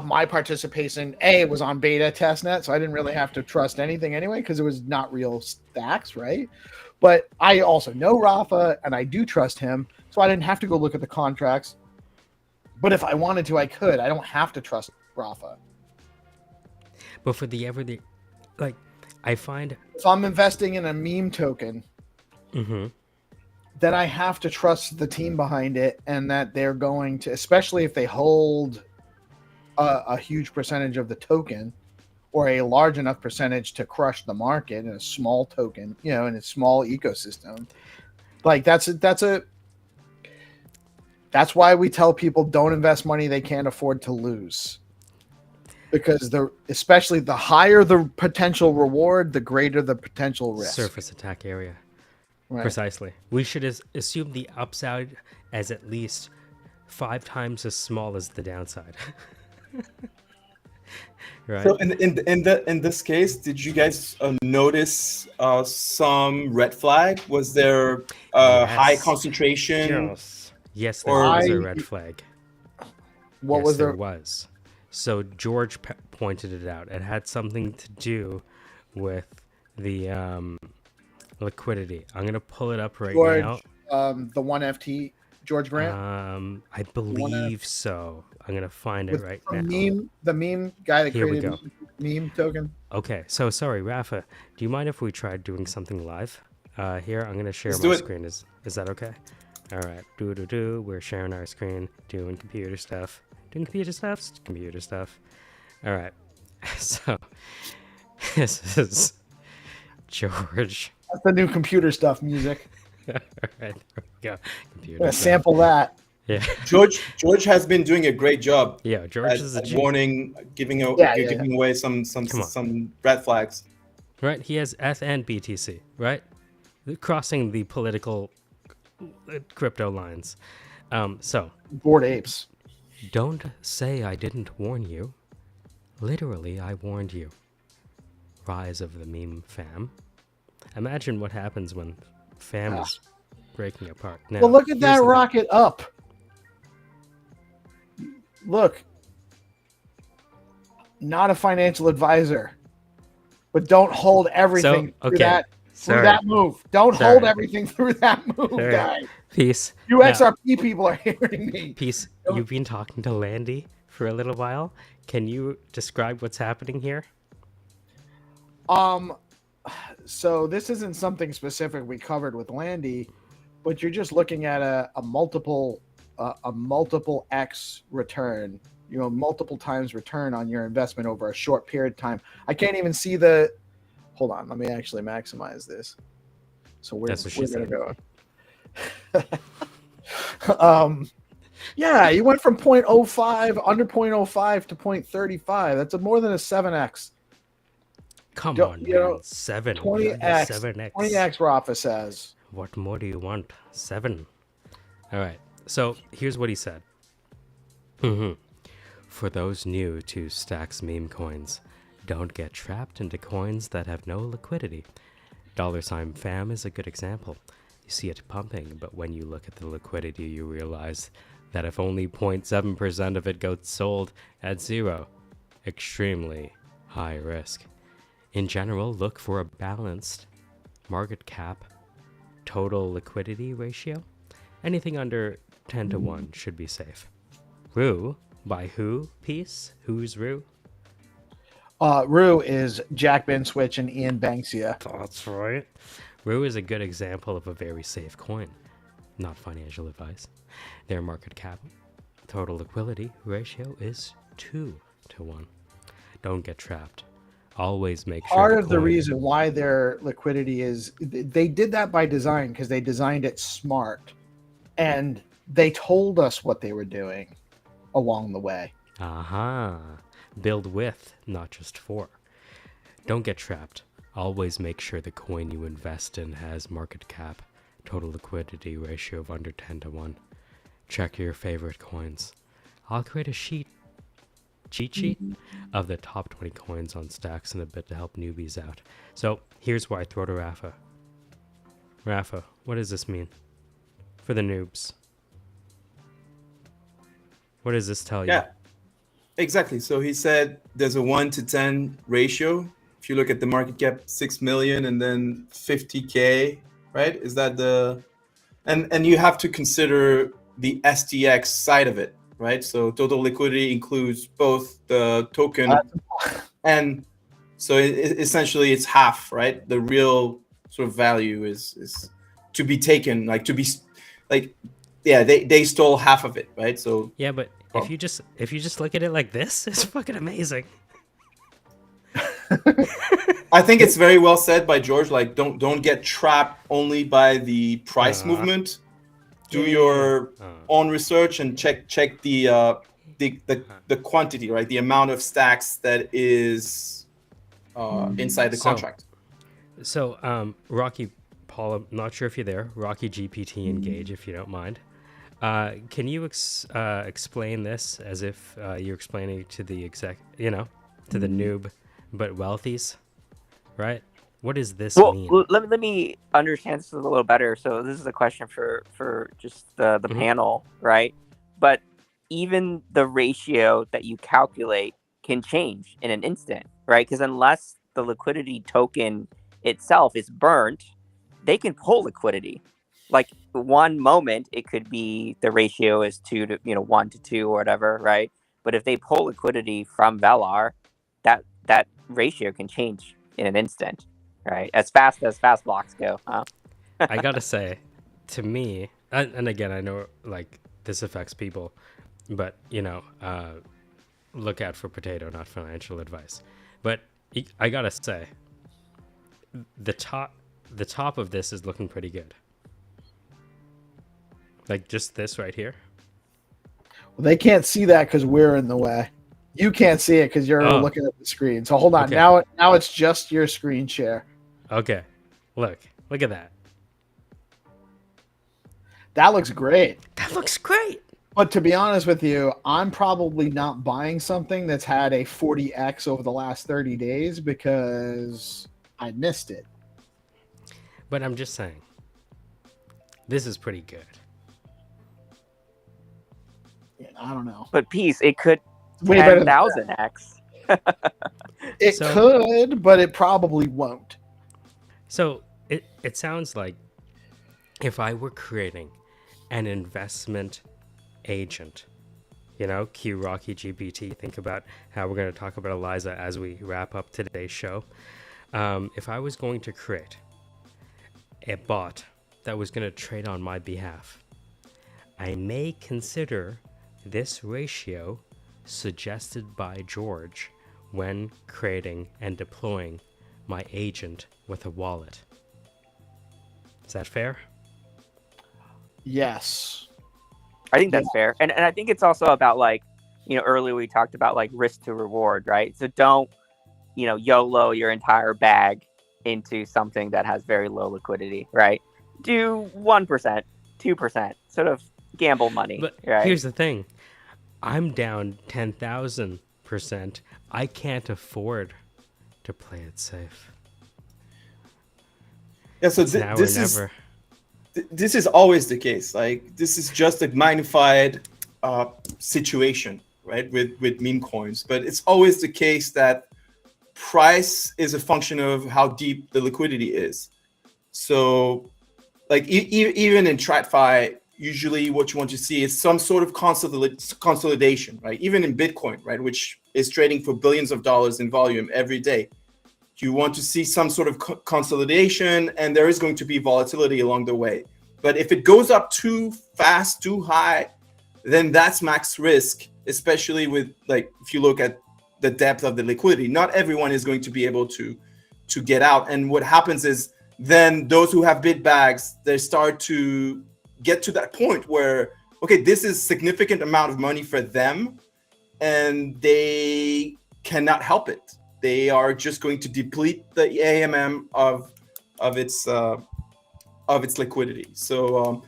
my participation, it was on beta testnet, so I didn't really have to trust anything anyway because it was not real stacks, right? But I also know Rafa, and I do trust him, so I didn't have to go look at the contracts. But if I wanted to, I could. I don't have to trust Rafa. But for the everyday, like, I find If I'm investing in a meme token, then I have to trust the team behind it and that they're going to, especially if they hold a huge percentage of the token or a large enough percentage to crush the market in a small token, in a small ecosystem. Like that's why we tell people don't invest money they can't afford to lose. Because especially the higher the potential reward, the greater the potential risk. surface attack area. Right. Precisely. We should assume the upside as at least 5 times as small as the downside. Right? So in this case, did you guys notice some red flag? Was there Yes. high concentration? Yes, there Or was a red flag. What Yes, was there the was. So George pointed it out. It had something to do with the liquidity. I'm gonna pull it up right now. George, the one FT George Grant? I believe so. I'm gonna find it With right from now. the meme guy that Here we created go. meme token. Okay, so sorry, Rafa. Do you mind if we tried doing something live? Here, I'm gonna share Let's my do it. screen. Is that okay? All right. Do. We're sharing our screen, doing computer stuff. Doing computer stuff. Computer stuff. All right. So this is George. That's the new computer stuff music. All right, there we go. Computer Gonna stuff. sample that. Yeah. George has been doing a great job Yeah. George at, is a at G. warning, giving Yeah. away some Come on. some red flags. Right. He has ETH and BTC. Right. Crossing the political crypto lines. So Bored apes. don't say I didn't warn you. Literally, I warned you. Rise of the meme fam. Imagine what happens when fam is breaking apart. Now, Well, look at here's that the thing. rocket up. Look. Not a financial advisor. But don't hold everything through okay. through that move. Don't Sorry. hold everything through that move, Sorry. guy. Peace. You Now- XRP people are hearing me. Peace. You've been talking to Landy for a little while. Can you describe what's happening here? So this isn't something specific we covered with Landy, but you're just looking at a multiple X return, multiple times return on your investment over a short period of time. I can't even see the. Hold on, let me actually maximize this. So That's what she we're gonna said. go. Yeah, you went from 0.05 under 0.05 to 0.35. That's more than a 7x. Come Don't- on, you know, man. 7. 20x. 7x. 20x Rafa says. What more do you want? 7. All right. So here's what he said. For those new to Stacks meme coins, don't get trapped into coins that have no liquidity. $fam is a good example. You see it pumping, but when you look at the liquidity, you realize that if only 0.7% of it goes sold at zero, extremely high risk. In general, look for a balanced market cap total liquidity ratio. Anything under 10 to 1 should be safe. Rue, by who piece? Who's Rue? Rue is Jack Ben Switch and Ian Banksia. That's right. Rue is a good example of a very safe coin. Not financial advice. Their market cap total liquidity ratio is 2 to 1. Don't get trapped. Always make sure. Part of the reason why their liquidity is they did that by design because they designed it smart, and they told us what they were doing along the way. Aha. Build with, not just for. Don't get trapped. Always make sure the coin you invest in has market cap total liquidity ratio of under 10 to 1. Check your favorite coins. I'll create a cheat sheet of the top 20 coins on Stacks in a bit to help newbies out. So here's where I throw to Rafa. Rafa, what does this mean for the noobs? What does this tell you? Yeah, exactly. So he said there's a 1 to 10 ratio. If you look at the market cap, 6 million and then 50K, right? Is that the, and you have to consider the STX side of it, right? So total liquidity includes both the token and so essentially it's half, right? The real sort of value is to be taken, like to be like, yeah, they stole half of it, right? So yeah, but if you just look at it like this, it's fucking amazing. I think it's very well said by George. Like, don't get trapped only by the price movement. Do your own research and check the quantity, right? The amount of stacks that is inside the contract. So, Rocky Paul, I'm not sure if you're there. Rocky GPT Engage, if you don't mind. Can you explain this as if you're explaining to the to the noob, but wealthies, right? What does this Well, mean? let me understand this a little better. So this is a question for just the panel, right? But even the ratio that you calculate can change in an instant, right? Because unless the liquidity token itself is burnt, they can pull liquidity. Like one moment, it could be the ratio is 1 to 2 or whatever, right? But if they pull liquidity from Velar, that ratio can change in an instant, right? As fast blocks go. Huh? I gotta say, to me, and again, I know like this affects people, but look out for potato, not financial advice. But I gotta say, the top of this is looking pretty good. Like just this right here. Well, they can't see that because we're in the way. You can't see it because you're looking at the screen. So hold on. Okay. Now it's just your screen share. Okay. Look at that. That looks great. That looks great. But to be honest with you, I'm probably not buying something that's had a 40x over the last 30 days because I missed it. But I'm just saying, this is pretty good. I don't know. But Peace, it could Way better than 10,000x. It could, but it probably won't. So it sounds like if I were creating an investment agent, cue Rocky GPT, think about how we're going to talk about Eliza as we wrap up today's show. If I was going to create a bot that was going to trade on my behalf, I may consider this ratio suggested by George when creating and deploying my agent with a wallet. Is that fair? Yes. I think that's fair. And I think it's also about earlier we talked about risk to reward, right? So don't, YOLO your entire bag into something that has very low liquidity, right? Do 1%, 2%, sort of gamble money. But right? Here's the thing. I'm down 10,000%. I can't afford to play it safe. Yeah, so Now or never. This is always the case. Like, this is just a magnified situation, right, with meme coins. But it's always the case that price is a function of how deep the liquidity is. So, like, even in TradFi, usually what you want to see is some sort of consolidation, right? Even in Bitcoin, right, which is trading for billions of dollars in volume every day. You want to see some sort of consolidation, and there is going to be volatility along the way. But if it goes up too fast, too high, then that's max risk, especially with, like, if you look at the depth of the liquidity. Not everyone is going to be able to get out. And what happens is then those who have bid bags, they start to get to that point where, okay, this is significant amount of money for them, and they cannot help it. They are just going to deplete the AMM of its liquidity. So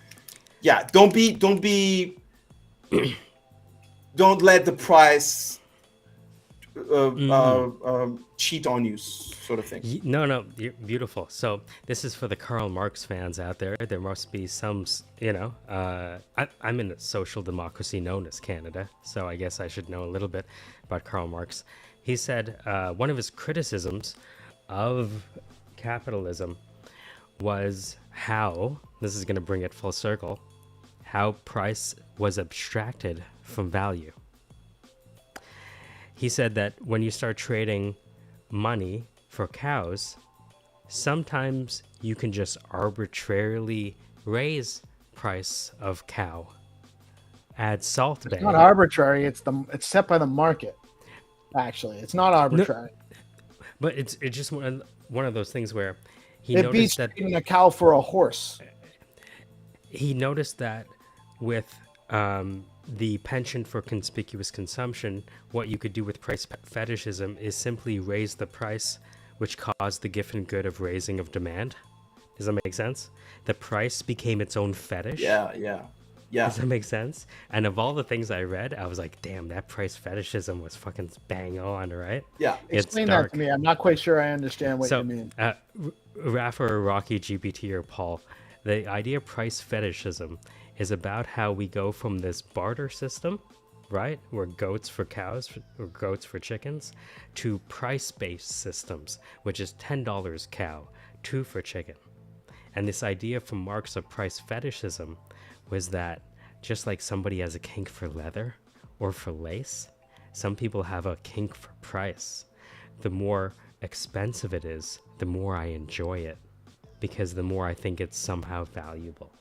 don't let the price cheat on you, sort of thing. No, beautiful. So this is for the Karl Marx fans out there. There must be some, I'm in a social democracy known as Canada, so I guess I should know a little bit about Karl Marx. He said one of his criticisms of capitalism was how, this is going to bring it full circle, how price was abstracted from value. He said that when you start trading money for cows, sometimes you can just arbitrarily raise price of cow. Add salt bay. It's not arbitrary. It's set by the market. Actually, it's not arbitrary. No, but it's just one of those things where he it noticed beats that trading a cow for a horse. He noticed that with the penchant for conspicuous consumption, what you could do with price fetishism is simply raise the price, which caused the gift and good of raising of demand. Does that make sense? The price became its own fetish. Yeah. Yeah. Does that make sense? And of all the things I read, I was like, damn, that price fetishism was fucking bang on, right? Yeah. It's Explain dark. that to me. I'm not quite sure I understand what So, you mean. Rafa or Rocky, GPT or Paul, the idea of price fetishism is about how we go from this barter system, right, where goats for cows or goats for chickens, to price-based systems, which is $10 cow, 2 for chicken. And this idea from Marx of price fetishism was that just like somebody has a kink for leather or for lace, some people have a kink for price. The more expensive it is, the more I enjoy it, because the more I think it's somehow valuable.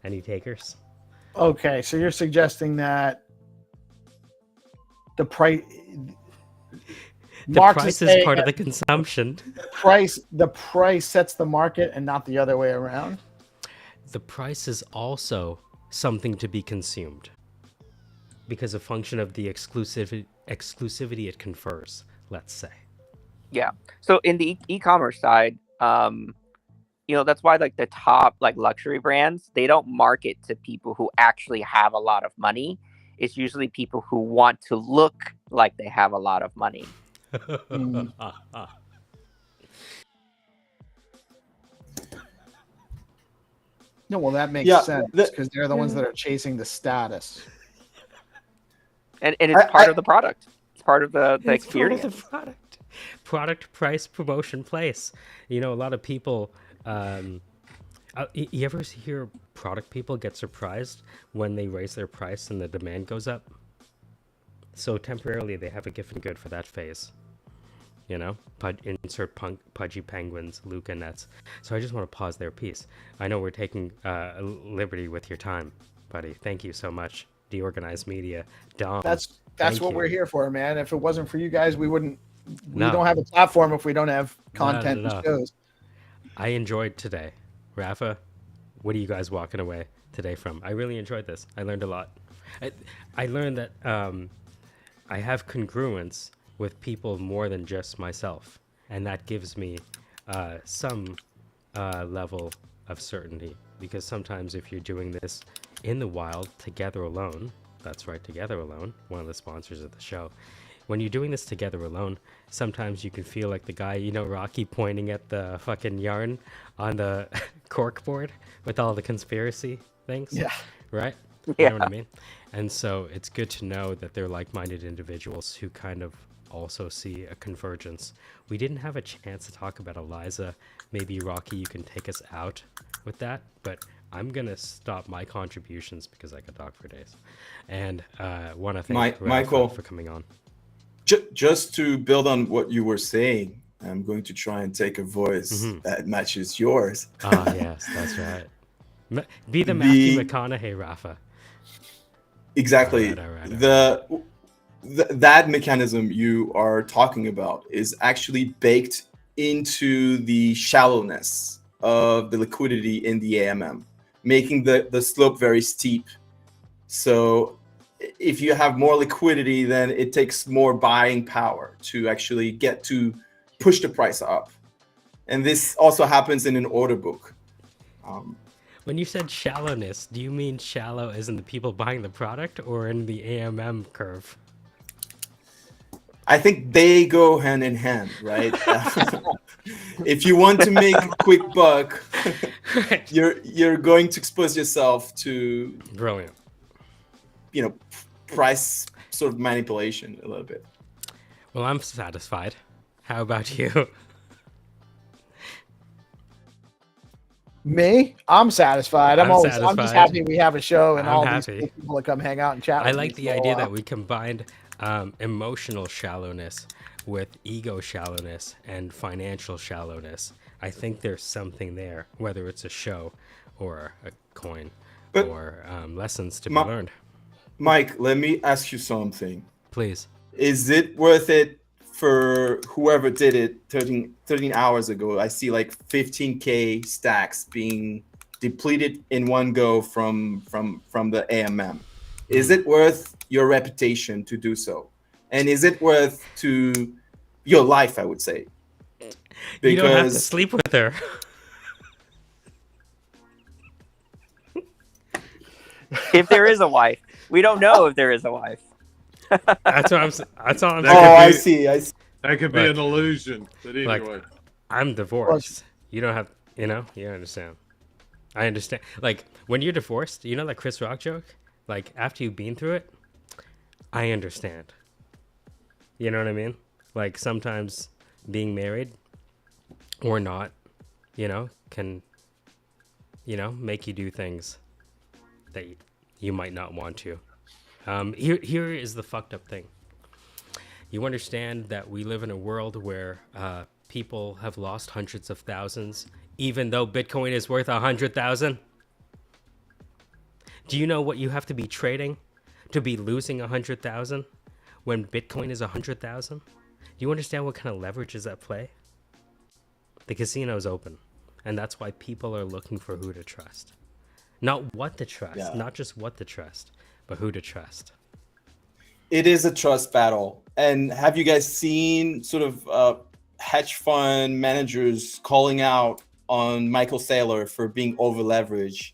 Any takers? Okay, so you're suggesting that the price. The price is part of the consumption. The price sets the market and not the other way around. The price is also something to be consumed because a function of the exclusivity it confers, let's say. Yeah. So in the e-commerce side, that's why like the top like luxury brands, they don't market to people who actually have a lot of money. It's usually people who want to look like they have a lot of money. No, well, that makes sense because they're the ones that are chasing the status. And it's part of the product. It's part of the experience. Part of the product. Product, price, promotion, place. A lot of people. You ever hear product people get surprised when they raise their price and the demand goes up? So temporarily they have a gift and good for that phase. Insert pudgy penguins, Luca nets. So I just want to pause there, piece. I know we're taking liberty with your time, buddy. Thank you so much. DeOrganized Media, Dom. That's what we're here for, man. If it wasn't for you guys, we wouldn't. We don't have a platform if we don't have content and shows. I enjoyed today. Rafa, what are you guys walking away today from? I really enjoyed this. I learned a lot. I learned that I have congruence with people more than just myself, and that gives me some level of certainty, because sometimes if you're doing this in the wild together alone, that's right, together alone, one of the sponsors of the show, when you're doing this together alone, sometimes you can feel like the guy, Rocky pointing at the fucking yarn on the cork board with all the conspiracy things. Yeah. Right? Yeah. You know what I mean? And so it's good to know that they're like-minded individuals who kind of also see a convergence. We didn't have a chance to talk about Eliza. Maybe Rocky, you can take us out with that, but I'm gonna stop my contributions because I could talk for days. And want to thank Michael for coming on. Just to build on what you were saying, I'm going to try and take a voice that matches yours. Ah, yes, that's right. Be the Matthew McConaughey, Rafa. Exactly. All right. That mechanism you are talking about is actually baked into the shallowness of the liquidity in the AMM, making the slope very steep. So if you have more liquidity, then it takes more buying power to actually get to push the price up. And this also happens in an order book. When you said shallowness, do you mean shallow as in the people buying the product or in the AMM curve? I think they go hand in hand, right? If you want to make a quick buck, Right. you're going to expose yourself to Brilliant. Price sort of manipulation a little bit. Well, I'm satisfied. How about you? Me? I'm satisfied. I'm just satisfied. happy we have a show and I'm all happy. these people that come hang out and chat. I with like me the for a idea while. that we combined emotional shallowness with ego shallowness and financial shallowness. I think there's something there, whether it's a show or a coin or lessons to be learned. Mike, let me ask you something. Please. Is it worth it for whoever did it 13 hours ago? I see like 15K stacks being depleted in one go from the AMM. Is it worth your reputation to do so? And is it worth to your life, I would say? Because you don't have to sleep with her. If there is a wife, we don't know if there is a wife. That's what I'm. That's all I'm That Oh, could saying. I be- see. I see. That could be Look. an illusion. But Like, anyway, I'm divorced. You don't have. You understand. I understand. Like when you're divorced, you know that Chris Rock joke. Like after you've been through it, I understand. You know what I mean? Like sometimes being married or not, can make you do things that you might not want to. Here is the fucked up thing. You understand that we live in a world where people have lost hundreds of thousands, even though Bitcoin is worth 100,000. Do you know what you have to be trading to be losing 100,000 when Bitcoin is 100,000? Do you understand what kind of leverage is at play? The casino's open, and that's why people are looking for who to trust. Not what to trust, Yeah. not just what to trust, but who to trust. It is a trust battle. And have you guys seen sort of hedge fund managers calling out on Michael Saylor for being over leveraged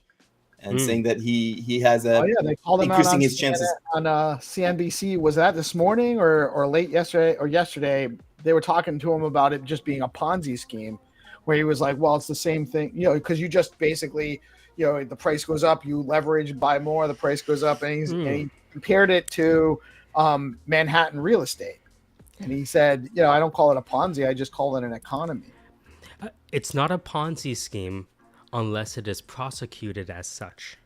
and saying that he has Oh yeah, they called him out increasing on his chances. on CNBC. Was that this morning or late yesterday or yesterday? They were talking to him about it just being a Ponzi scheme, where he was like, "Well, it's the same thing, because you just basically, the price goes up, you leverage, buy more, the price goes up," and he compared it to Manhattan real estate, and he said, "I don't call it a Ponzi, I just call it an economy." It's not a Ponzi scheme unless it is prosecuted as such.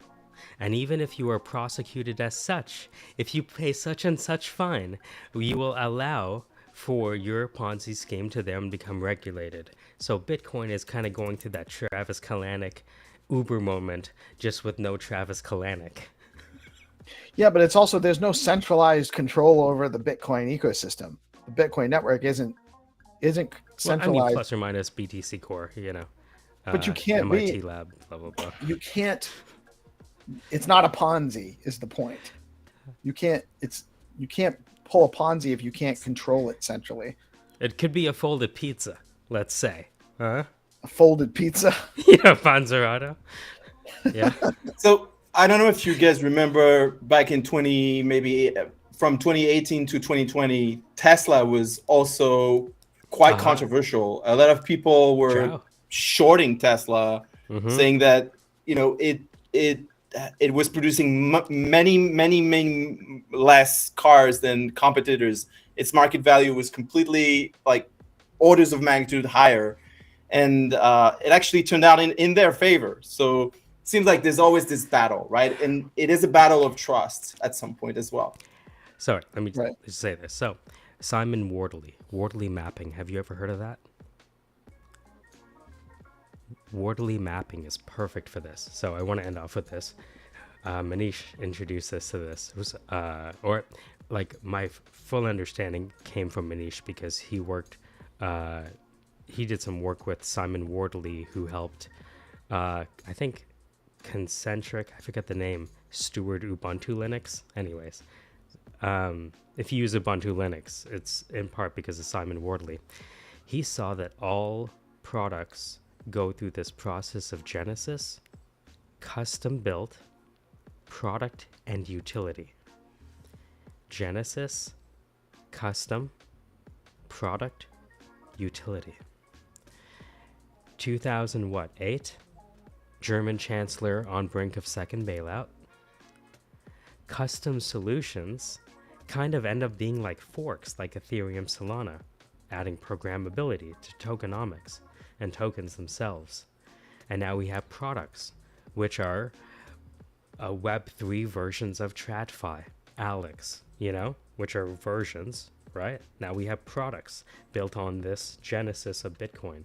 And even if you are prosecuted as such, if you pay such and such fine, you will allow for your Ponzi scheme to then become regulated. So Bitcoin is kind of going through that Travis Kalanick Uber moment, just with no Travis Kalanick. Yeah, but it's also, there's no centralized control over the Bitcoin ecosystem. The Bitcoin network isn't centralized. Well, I mean, plus or minus BTC Core, But you can't MIT lab, blah blah blah. You can't. It's not a Ponzi, is the point. You can't pull a Ponzi if you can't control it centrally. It could be a folded pizza, let's say, huh? A folded pizza. Panzerato. Yeah. So I don't know if you guys remember back in from 2018 to 2020, Tesla was also quite controversial. A lot of people were shorting Tesla, saying that it was producing many less cars than competitors. Its market value was completely like orders of magnitude higher, and it actually turned out in their favor. So it seems like there's always this battle, right? And it is a battle of trust at some point as well. Sorry, let me just say this. So, Simon Wardley mapping. Have you ever heard of that? Wardley mapping is perfect for this. So I want to end off with this. Manish introduced us to this. It was, my full understanding came from Manish because he worked, he did some work with Simon Wardley, who helped, I think, Concentric, I forget the name, steward Ubuntu Linux. Anyways, if you use Ubuntu Linux, it's in part because of Simon Wardley. He saw that all products go through this process of genesis, custom built, product, and utility. Genesis, custom, product, utility. 2008, German Chancellor on brink of second bailout. Custom solutions kind of end up being like forks, like Ethereum Solana, adding programmability to tokenomics and tokens themselves. And now we have products, which are Web3 versions of TradFi, Alex, which are versions, right? Now we have products built on this genesis of Bitcoin.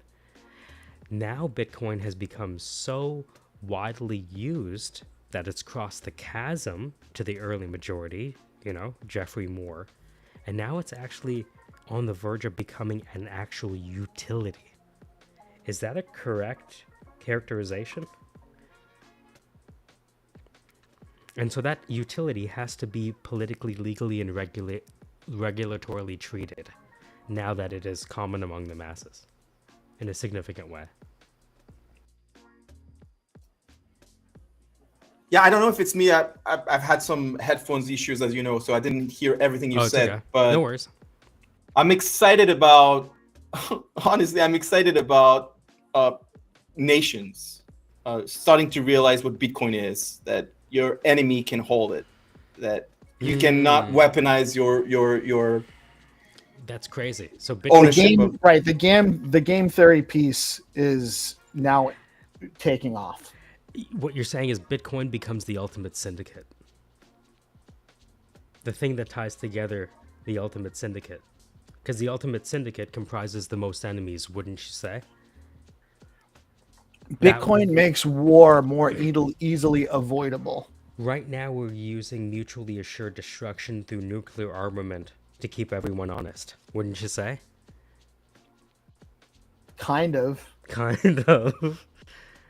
Now Bitcoin has become so widely used that it's crossed the chasm to the early majority, Jeffrey Moore. And now it's actually on the verge of becoming an actual utility. Is that a correct characterization? And so that utility has to be politically, legally, and regulatorily treated now that it is common among the masses in a significant way. Yeah, I don't know if it's me. I've had some headphones issues, as you know, so I didn't hear everything you Oh, it's said. okay. But No worries. I'm excited about, honestly, I'm excited about nations starting to realize what Bitcoin is, that your enemy can hold it, that you cannot weaponize your That's crazy. So The Bitcoin. ownership of. game, right? The game theory piece is now taking off. What you're saying is Bitcoin becomes the ultimate syndicate. The thing that ties together the ultimate syndicate. Because the ultimate syndicate comprises the most enemies, wouldn't you say? Bitcoin makes war more easily avoidable. Right now, we're using mutually assured destruction through nuclear armament to keep everyone honest, wouldn't you say? Kind of. Kind of.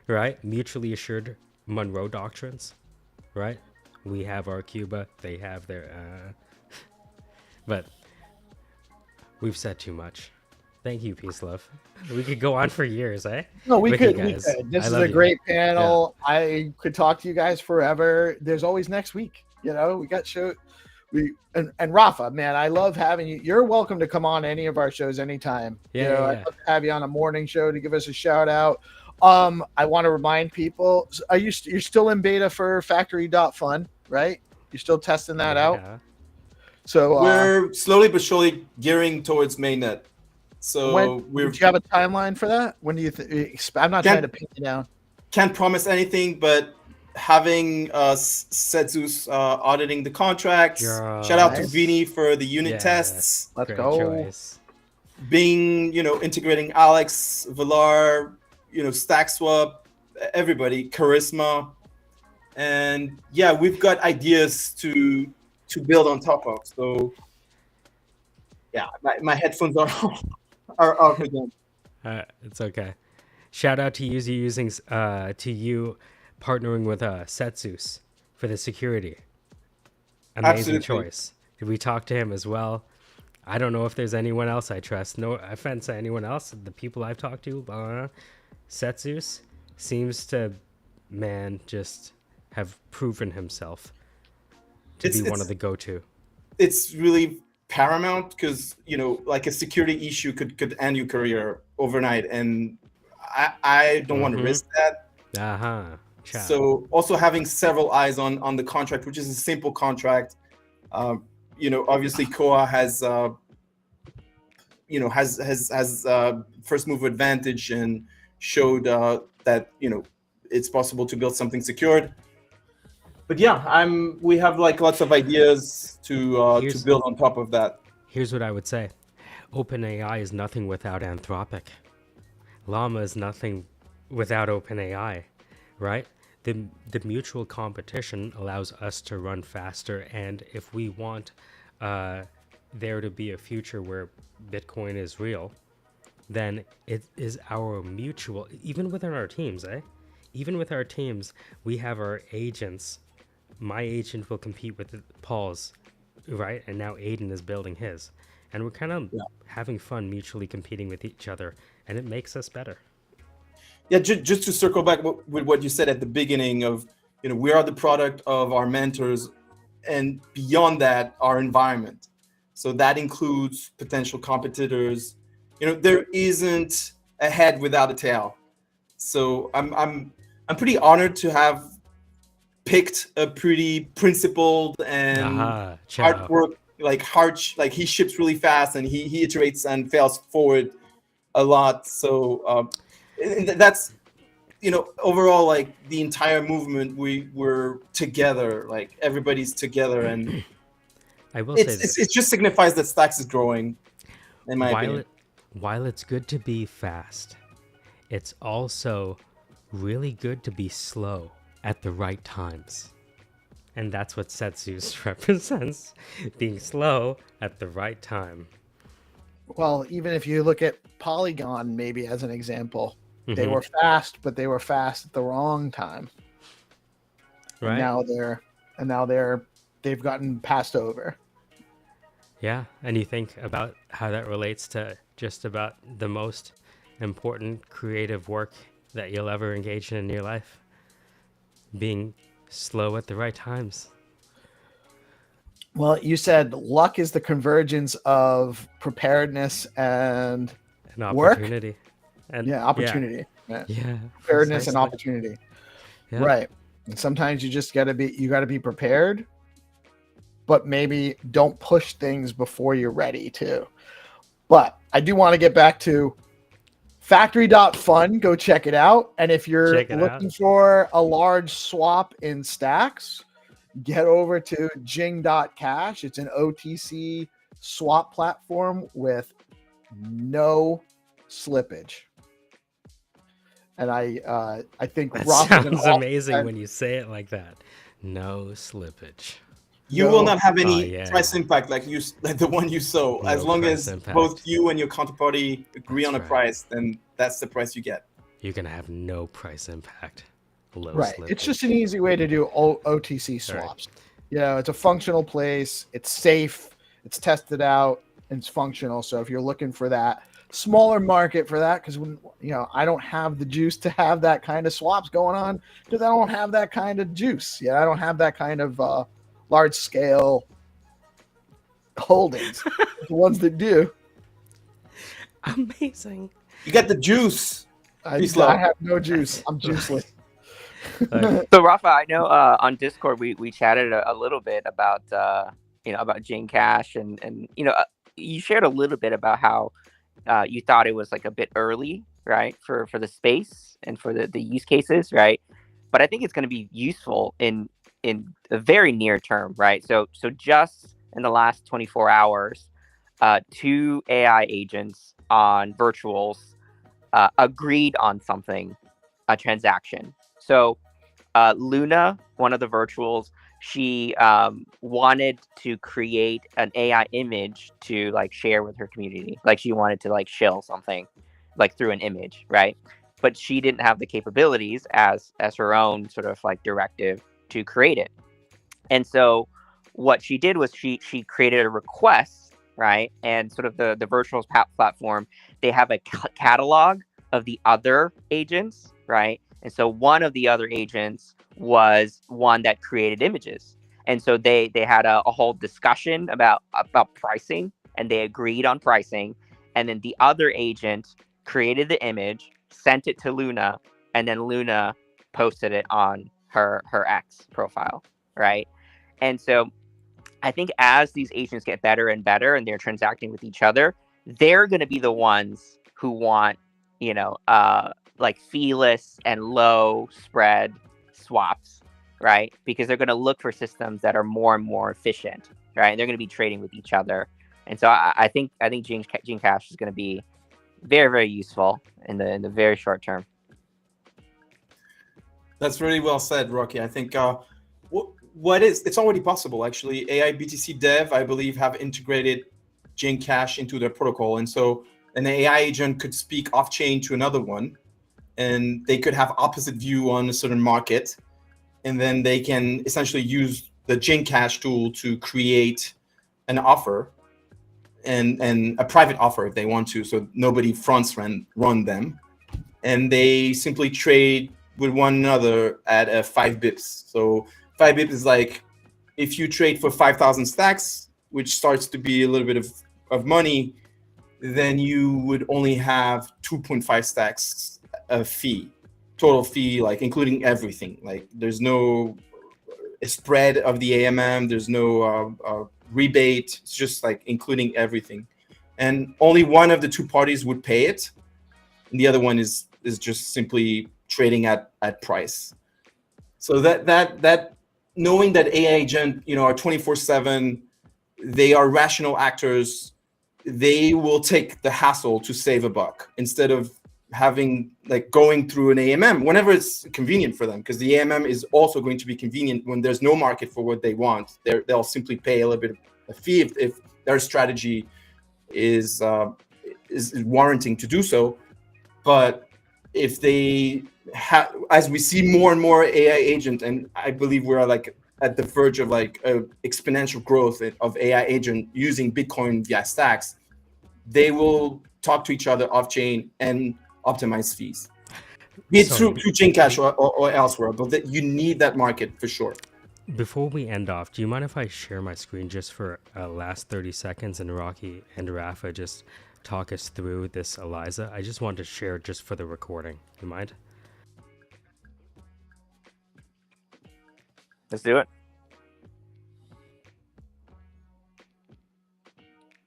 Right? Mutually assured Monroe doctrines, right? We have our Cuba, they have their. But we've said too much. Thank you, Peace Love. We could go on for years, eh? No, we With you could. We guys. could. This I is love a you. great panel. I could talk to you guys forever. There's always next week. You know, we got show. And Rafa, man, I love having you. You're welcome to come on any of our shows anytime. Yeah, you know, yeah, I'd yeah. love to have you on a morning show to give us a shout out. I want to remind people: are you're still in beta for Factory.fun, right? You're still testing that out. Yeah. So We're slowly but surely gearing towards mainnet. So do we're you have a timeline for that? When do you think? I'm not trying to pin you down. can't promise anything, but having Setsus auditing the contracts. Sure. Shout out to Nice. Vinny for the unit Yes. tests. Let's Great go. choice. Being, integrating Alex, Villar, StackSwap, everybody, Charisma. And yeah, we've got ideas to build on top of. So yeah, my headphones are off again. It's okay. Shout out to you partnering with Setsus for the security. Amazing Absolutely. choice. Did we talk to him as well? I don't know if there's anyone else I trust. No offense to anyone else. The people I've talked to, Setsus seems to, just have proven himself to be one of the go-to. It's really paramount because like a security issue could end your career overnight, and I don't want to risk that. So also having several eyes on the contract, which is a simple contract. Obviously Koa has first mover advantage and showed that it's possible to build something secured. But yeah, we have lots of ideas to build on top of that. Here's what I would say. OpenAI is nothing without Anthropic. Llama is nothing without OpenAI, right? The mutual competition allows us to run faster, and if we want there to be a future where Bitcoin is real, then it is our mutual, even within our teams, Even with our teams, we have our agents. My agent will compete with Paul's, right? And now Aiden is building his. And we're kind of having fun mutually competing with each other, and it makes us better. Yeah, just to circle back with what you said at the beginning of, we are the product of our mentors, and beyond that, our environment. So that includes potential competitors. There isn't a head without a tail. So I'm pretty honored to have picked a pretty principled and hard work, he ships really fast and he iterates and fails forward a lot. So that's overall, the entire movement, we're together, everybody's together, and I will say this. It just signifies that Stacks is growing, in my opinion. While it's good to be fast, it's also really good to be slow at the right times. And that's what Setsus represents, being slow at the right time. Well, even if you look at Polygon, maybe as an example, they were fast, but they were fast at the wrong time. Right. And now they've gotten passed over. Yeah, and you think about how that relates to just about the most important creative work that you'll ever engage in your life. Being Slow at the right times. Well, you said luck is the convergence of preparedness and An work. opportunity. And Opportunity. Yeah. Yeah. Preparedness and precisely. opportunity. Yeah. Right. And sometimes you gotta be prepared, but maybe don't push things before you're ready too. But I do want to get back to factory.fun. Go check it out. And if you're Check it looking out. for a large swap in stacks, get over to jing.cash. It's an OTC swap platform with no slippage. And I think That Roth is an sounds awesome amazing friend. when you say it like that. No slippage. You No. will not have any yeah. price impact like the one you sow. No as long price as impact. both you and your counterparty agree That's on a right. price, then that's the price you get. You're going to have no price impact. Low Right. slippage. It's just an easy way to do OTC swaps. You know, it's a functional place. It's safe. It's tested out. And it's functional. So if you're looking for that smaller market for that, because when I don't have the juice to have that kind of swaps going on, because I don't have that kind of juice. Yeah, I don't have that kind of large scale holdings. The ones that do, Amazing. You get the juice. I Peace, love. have no juice. I'm juiceless. So Rafa, I know on Discord we chatted a little bit about about Jing Cash and you shared a little bit about how you thought it was like a bit early, right, for the space and for the use cases, right? But I think it's going to be useful in a very near term, right? So just in the last 24 hours, 2 AI agents on virtuals agreed on something, a transaction. So Luna, one of the virtuals, she wanted to create an AI image to like share with her community. Like she wanted to like shill something like through an image, right? But she didn't have the capabilities as her own sort of like directive to create it. And so what she did was she created a request, right? And sort of the virtuals platform, they have a catalog of the other agents, right? And so one of the other agents was one that created images. And so they had a whole discussion about pricing, and they agreed on pricing. And then the other agent created the image, sent it to Luna, and then Luna posted it on her X profile, right? And so I think as these agents get better and better and they're transacting with each other, they're going to be the ones who want, like feeless and low spread swaps, right? Because they're going to look for systems that are more and more efficient, right? And they're going to be trading with each other. And so I think Jing Cash is going to be very, very useful in the very short term. That's really well said, Rocky. I think it's already possible actually. AI BTC Dev, I believe, have integrated Jing Cash into their protocol, and so an AI agent could speak off-chain to another one, and they could have opposite view on a certain market, and then they can essentially use the Jing Cash tool to create an offer and a private offer if they want to, so nobody fronts run them, and they simply trade with one another at 5 bips. So 5 bips is like if you trade for 5,000 stacks, which starts to be a little bit of money, then you would only have 2.5 stacks of total fee, like including everything. Like there's no spread of the AMM, there's no rebate. It's just like including everything, and only one of the two parties would pay it, and the other one is just simply trading at price. So that knowing that AI agent are 24/7, they are rational actors. They will take the hassle to save a buck instead of having like going through an AMM whenever it's convenient for them, because the AMM is also going to be convenient when there's no market for what they want. They'll simply pay a little bit of a fee if their strategy is warranting to do so. But if they as we see more and more AI agent, and I believe we're like at the verge of like exponential growth of AI agent using Bitcoin via stacks, they will talk to each other off chain and optimize fees. Be it So through Chain Cash or elsewhere, but that you need that market for sure. before we end off, do you mind if I share my screen just for last 30 seconds and Rocky and Rafa just talk us through this Eliza? I just want to share just for the recording. You mind? Let's do it.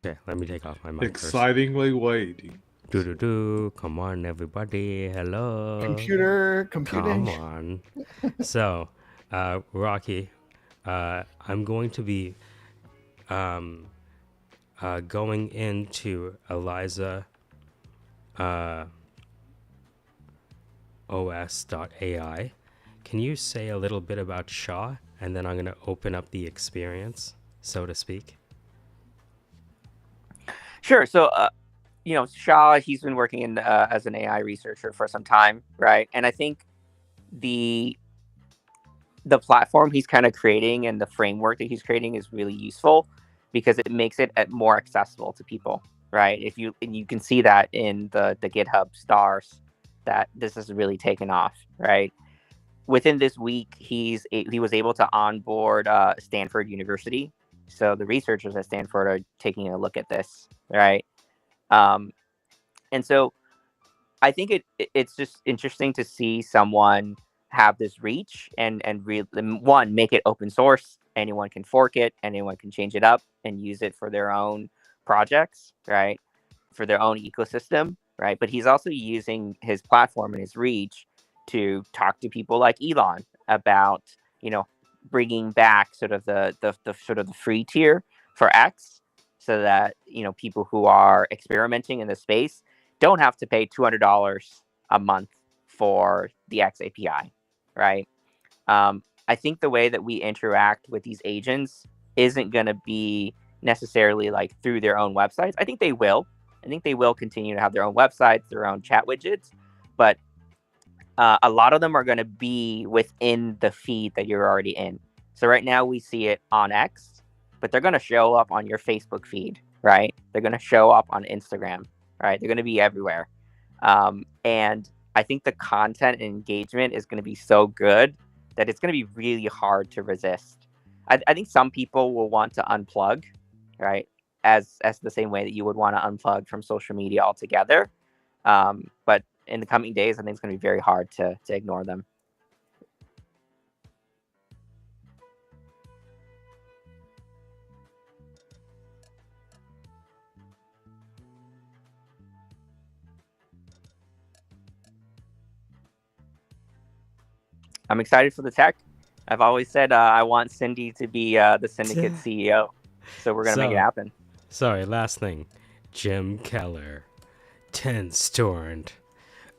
Okay, let me take off my mic first. Excitingly waiting. Do. Come on, everybody. Hello. Computing. Come on. So, Rocky, I'm going to be going into Eliza os.ai. Can you say a little bit about Shaw? And then I'm going to open up the experience, so to speak. Sure. So, Shah, he's been working in as an AI researcher for some time, right? And I think the platform he's kind of creating and the framework that he's creating is really useful because it makes it more accessible to people, right? And you can see that in the GitHub stars that this has really taken off, right? Within this week, he was able to onboard Stanford University. So the researchers at Stanford are taking a look at this, right? And so I think it's just interesting to see someone have this reach and really, one, make it open source. Anyone can fork it, anyone can change it up and use it for their own projects, right? For their own ecosystem, right? But he's also using his platform and his reach to talk to people like Elon about, bringing back sort of the free tier for X, so that people who are experimenting in the space don't have to pay $200 a month for the X API, right? I think the way that we interact with these agents isn't going to be necessarily like through their own websites. I think they will continue to have their own websites, their own chat widgets, but a lot of them are going to be within the feed that you're already in. So right now we see it on X, but they're going to show up on your Facebook feed, right? They're going to show up on Instagram, right? They're going to be everywhere. And I think the content and engagement is going to be so good that it's going to be really hard to resist. I think some people will want to unplug, right? As the same way that you would want to unplug from social media altogether. But in the coming days, I think it's going to be very hard to ignore them. I'm excited for the tech. I've always said I want Cindy to be the Syndicate CEO. So we're going to make it happen. Sorry, last thing. Jim Keller, Tenstorrent.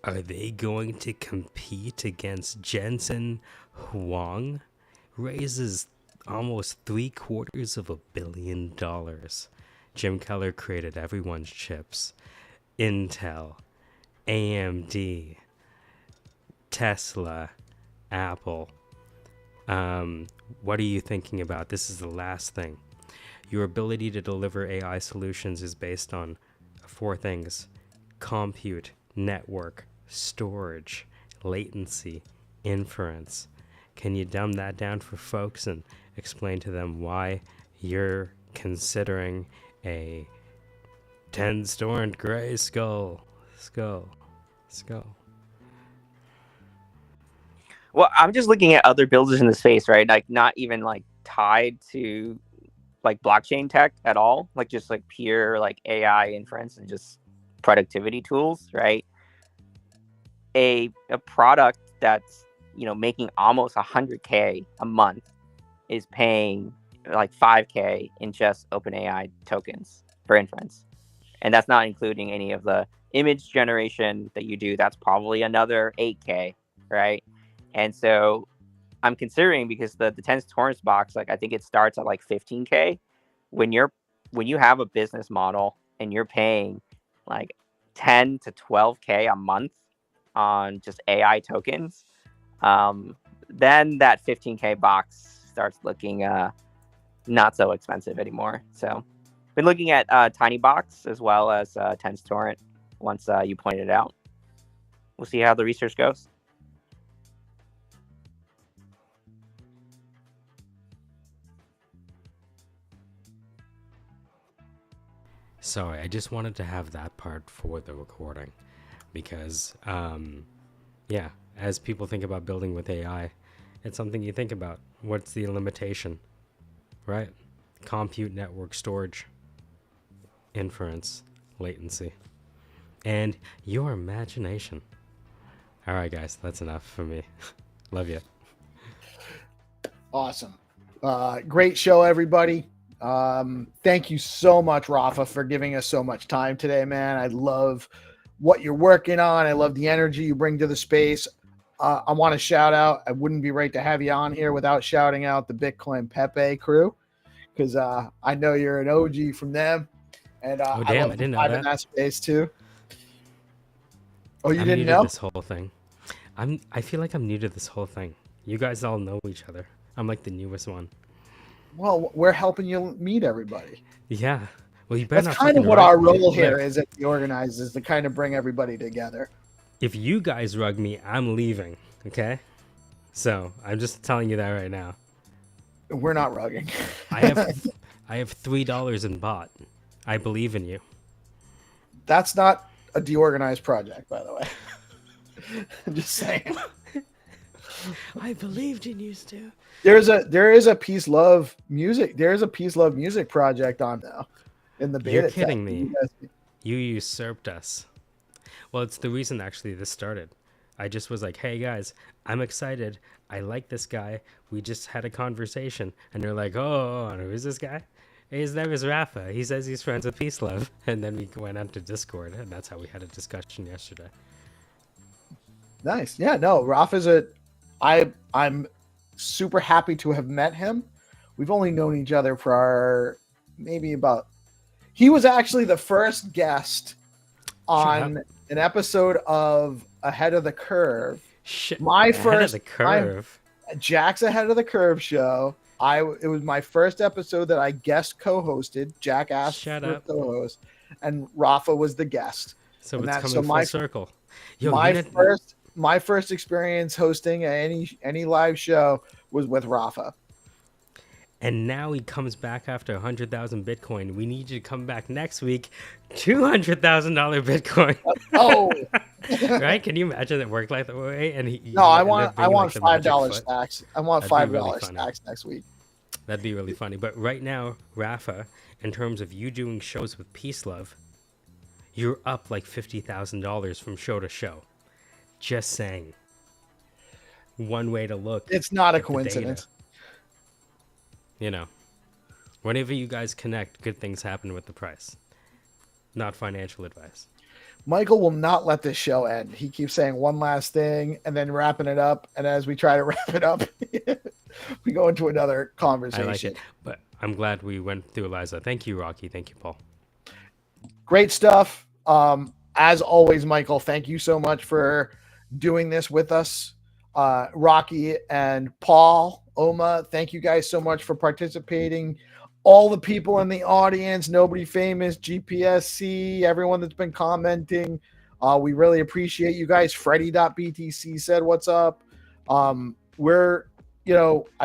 Are they going to compete against Jensen Huang? Raises almost $750 million. Jim Keller created everyone's chips. Intel, AMD, Tesla, Apple. What are you thinking about? This is the last thing. Your ability to deliver AI solutions is based on 4 things: compute, network, storage, latency, inference. Can you dumb that down for folks and explain to them why you're considering a Tenstorrent gray skull? Well, I'm just looking at other builders in the space, right? Like not even like tied to like blockchain tech at all, like just like pure like AI inference and just productivity tools, right? A product that's making almost 100K a month is paying like 5K in just OpenAI tokens for inference, and that's not including any of the image generation that you do. That's probably another 8K, right? And so I'm considering, because the Tenstorrent box, like I think it starts at like 15K. When you have a business model and you're paying like 10 to 12K a month on just AI tokens, then that 15K box starts looking not so expensive anymore. So been looking at Tiny Box as well as Tenstorrent once you pointed it out. we'll see how the research goes. Sorry, I just wanted to have that part for the recording because, yeah, as people think about building with AI, it's something you think about. What's the limitation, right? Compute, network, storage, inference, latency, and your imagination. All right, guys, that's enough for me. Love you. Awesome. Great show, everybody. Thank you so much, Rafa, for giving us so much time today, man. I love what you're working on. I love the energy you bring to the space. I want to shout out, I wouldn't be right to have you on here without shouting out the Bitcoin Pepe crew, because I know you're an OG from them. And Oh, damn, I didn't know in that space too. Oh, you I'm didn't new know? to this whole thing. I feel like I'm new to this whole thing. You guys all know each other. I'm like the newest one. Well, we're helping you meet everybody. Yeah. Well, you better That's not kind of fucking what rug our me. role here Look, is at DeOrganized, is to kind of bring everybody together. if you guys rug me, I'm leaving. Okay. So I'm just telling you that right now. We're not rugging. I have $3 in bot. I believe in you. That's not a DeOrganized project, by the way. I'm just saying. I believed in you, Stu. There is a Peace Love Music. There is a Peace Love Music project on now in the beta. You're kidding test. me. You usurped us. Well, it's the reason actually this started. I just was like, hey guys, I'm excited. I like this guy. We just had a conversation. And they're like, oh, who's this guy? His name is Rafa. He says he's friends with Peace Love. And then we went onto Discord, and that's how we had a discussion yesterday. Nice. Yeah, no, Rafa's I'm super happy to have met him. We've only known each other for he was actually the first guest on an episode of Ahead of the Curve. Ahead of the Curve. Jack's Ahead of the Curve show. It was my first episode that I guest co-hosted. Jack asked for a co-host, and Rafa was the guest. So it's coming full circle. Yo, my first experience hosting any live show was with Rafa. And now he comes back after 100,000 Bitcoin. We need you to come back next week, $200,000 Bitcoin. Oh, right? Can you imagine it worked like that way? And I want $5 stacks. I want $5 stacks next week. That'd be really funny. But right now, Rafa, in terms of you doing shows with Peace Love, you're up like $50,000 from show to show. Just saying. One way to look. It's not a coincidence. You know, whenever you guys connect, good things happen with the price. Not financial advice. Michael will not let this show end. He keeps saying one last thing and then wrapping it up. And as we try to wrap it up, we go into another conversation. I like it. But I'm glad we went through Eliza. Thank you, Rocky. Thank you, Paul. Great stuff. As always, Michael, thank you so much for doing this with us. Rocky and Paul, Oma, thank you guys so much for participating. All the people in the audience, Nobody Famous, GPSC, everyone that's been commenting. We really appreciate you guys. Freddy.btc said, what's up? I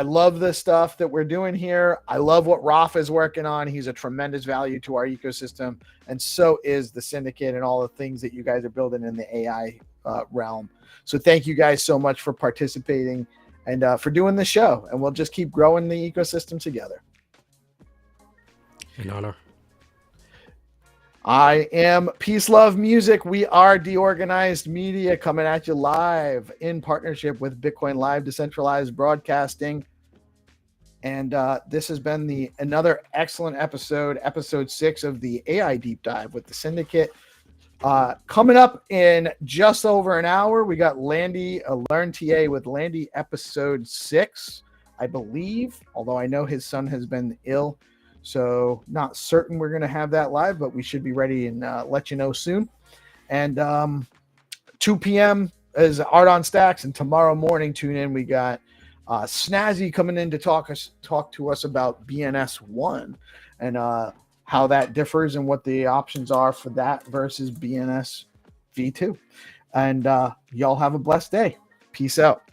love the stuff that we're doing here. I love what Rafa is working on. He's a tremendous value to our ecosystem. And so is the Syndicate and all the things that you guys are building in the AI realm. So thank you guys so much for participating and for doing the show. And we'll just keep growing the ecosystem together. An honor. I am Peace Love Music. We are DeOrganized Media, coming at you live in partnership with Bitcoin Live Decentralized Broadcasting. And this has been another excellent episode 6 of the AI Deep Dive with the Syndicate. Coming up in just over an hour, we got Landy, a Learn TA with Landy, episode 6, I believe, although I know his son has been ill. So not certain we're going to have that live, but we should be ready and let you know soon. And 2 p.m. is Art on Stacks. And tomorrow morning, tune in. We got Snazzy coming in to talk to us about BNS1 and how that differs and what the options are for that versus BNS V2. And y'all have a blessed day. Peace out.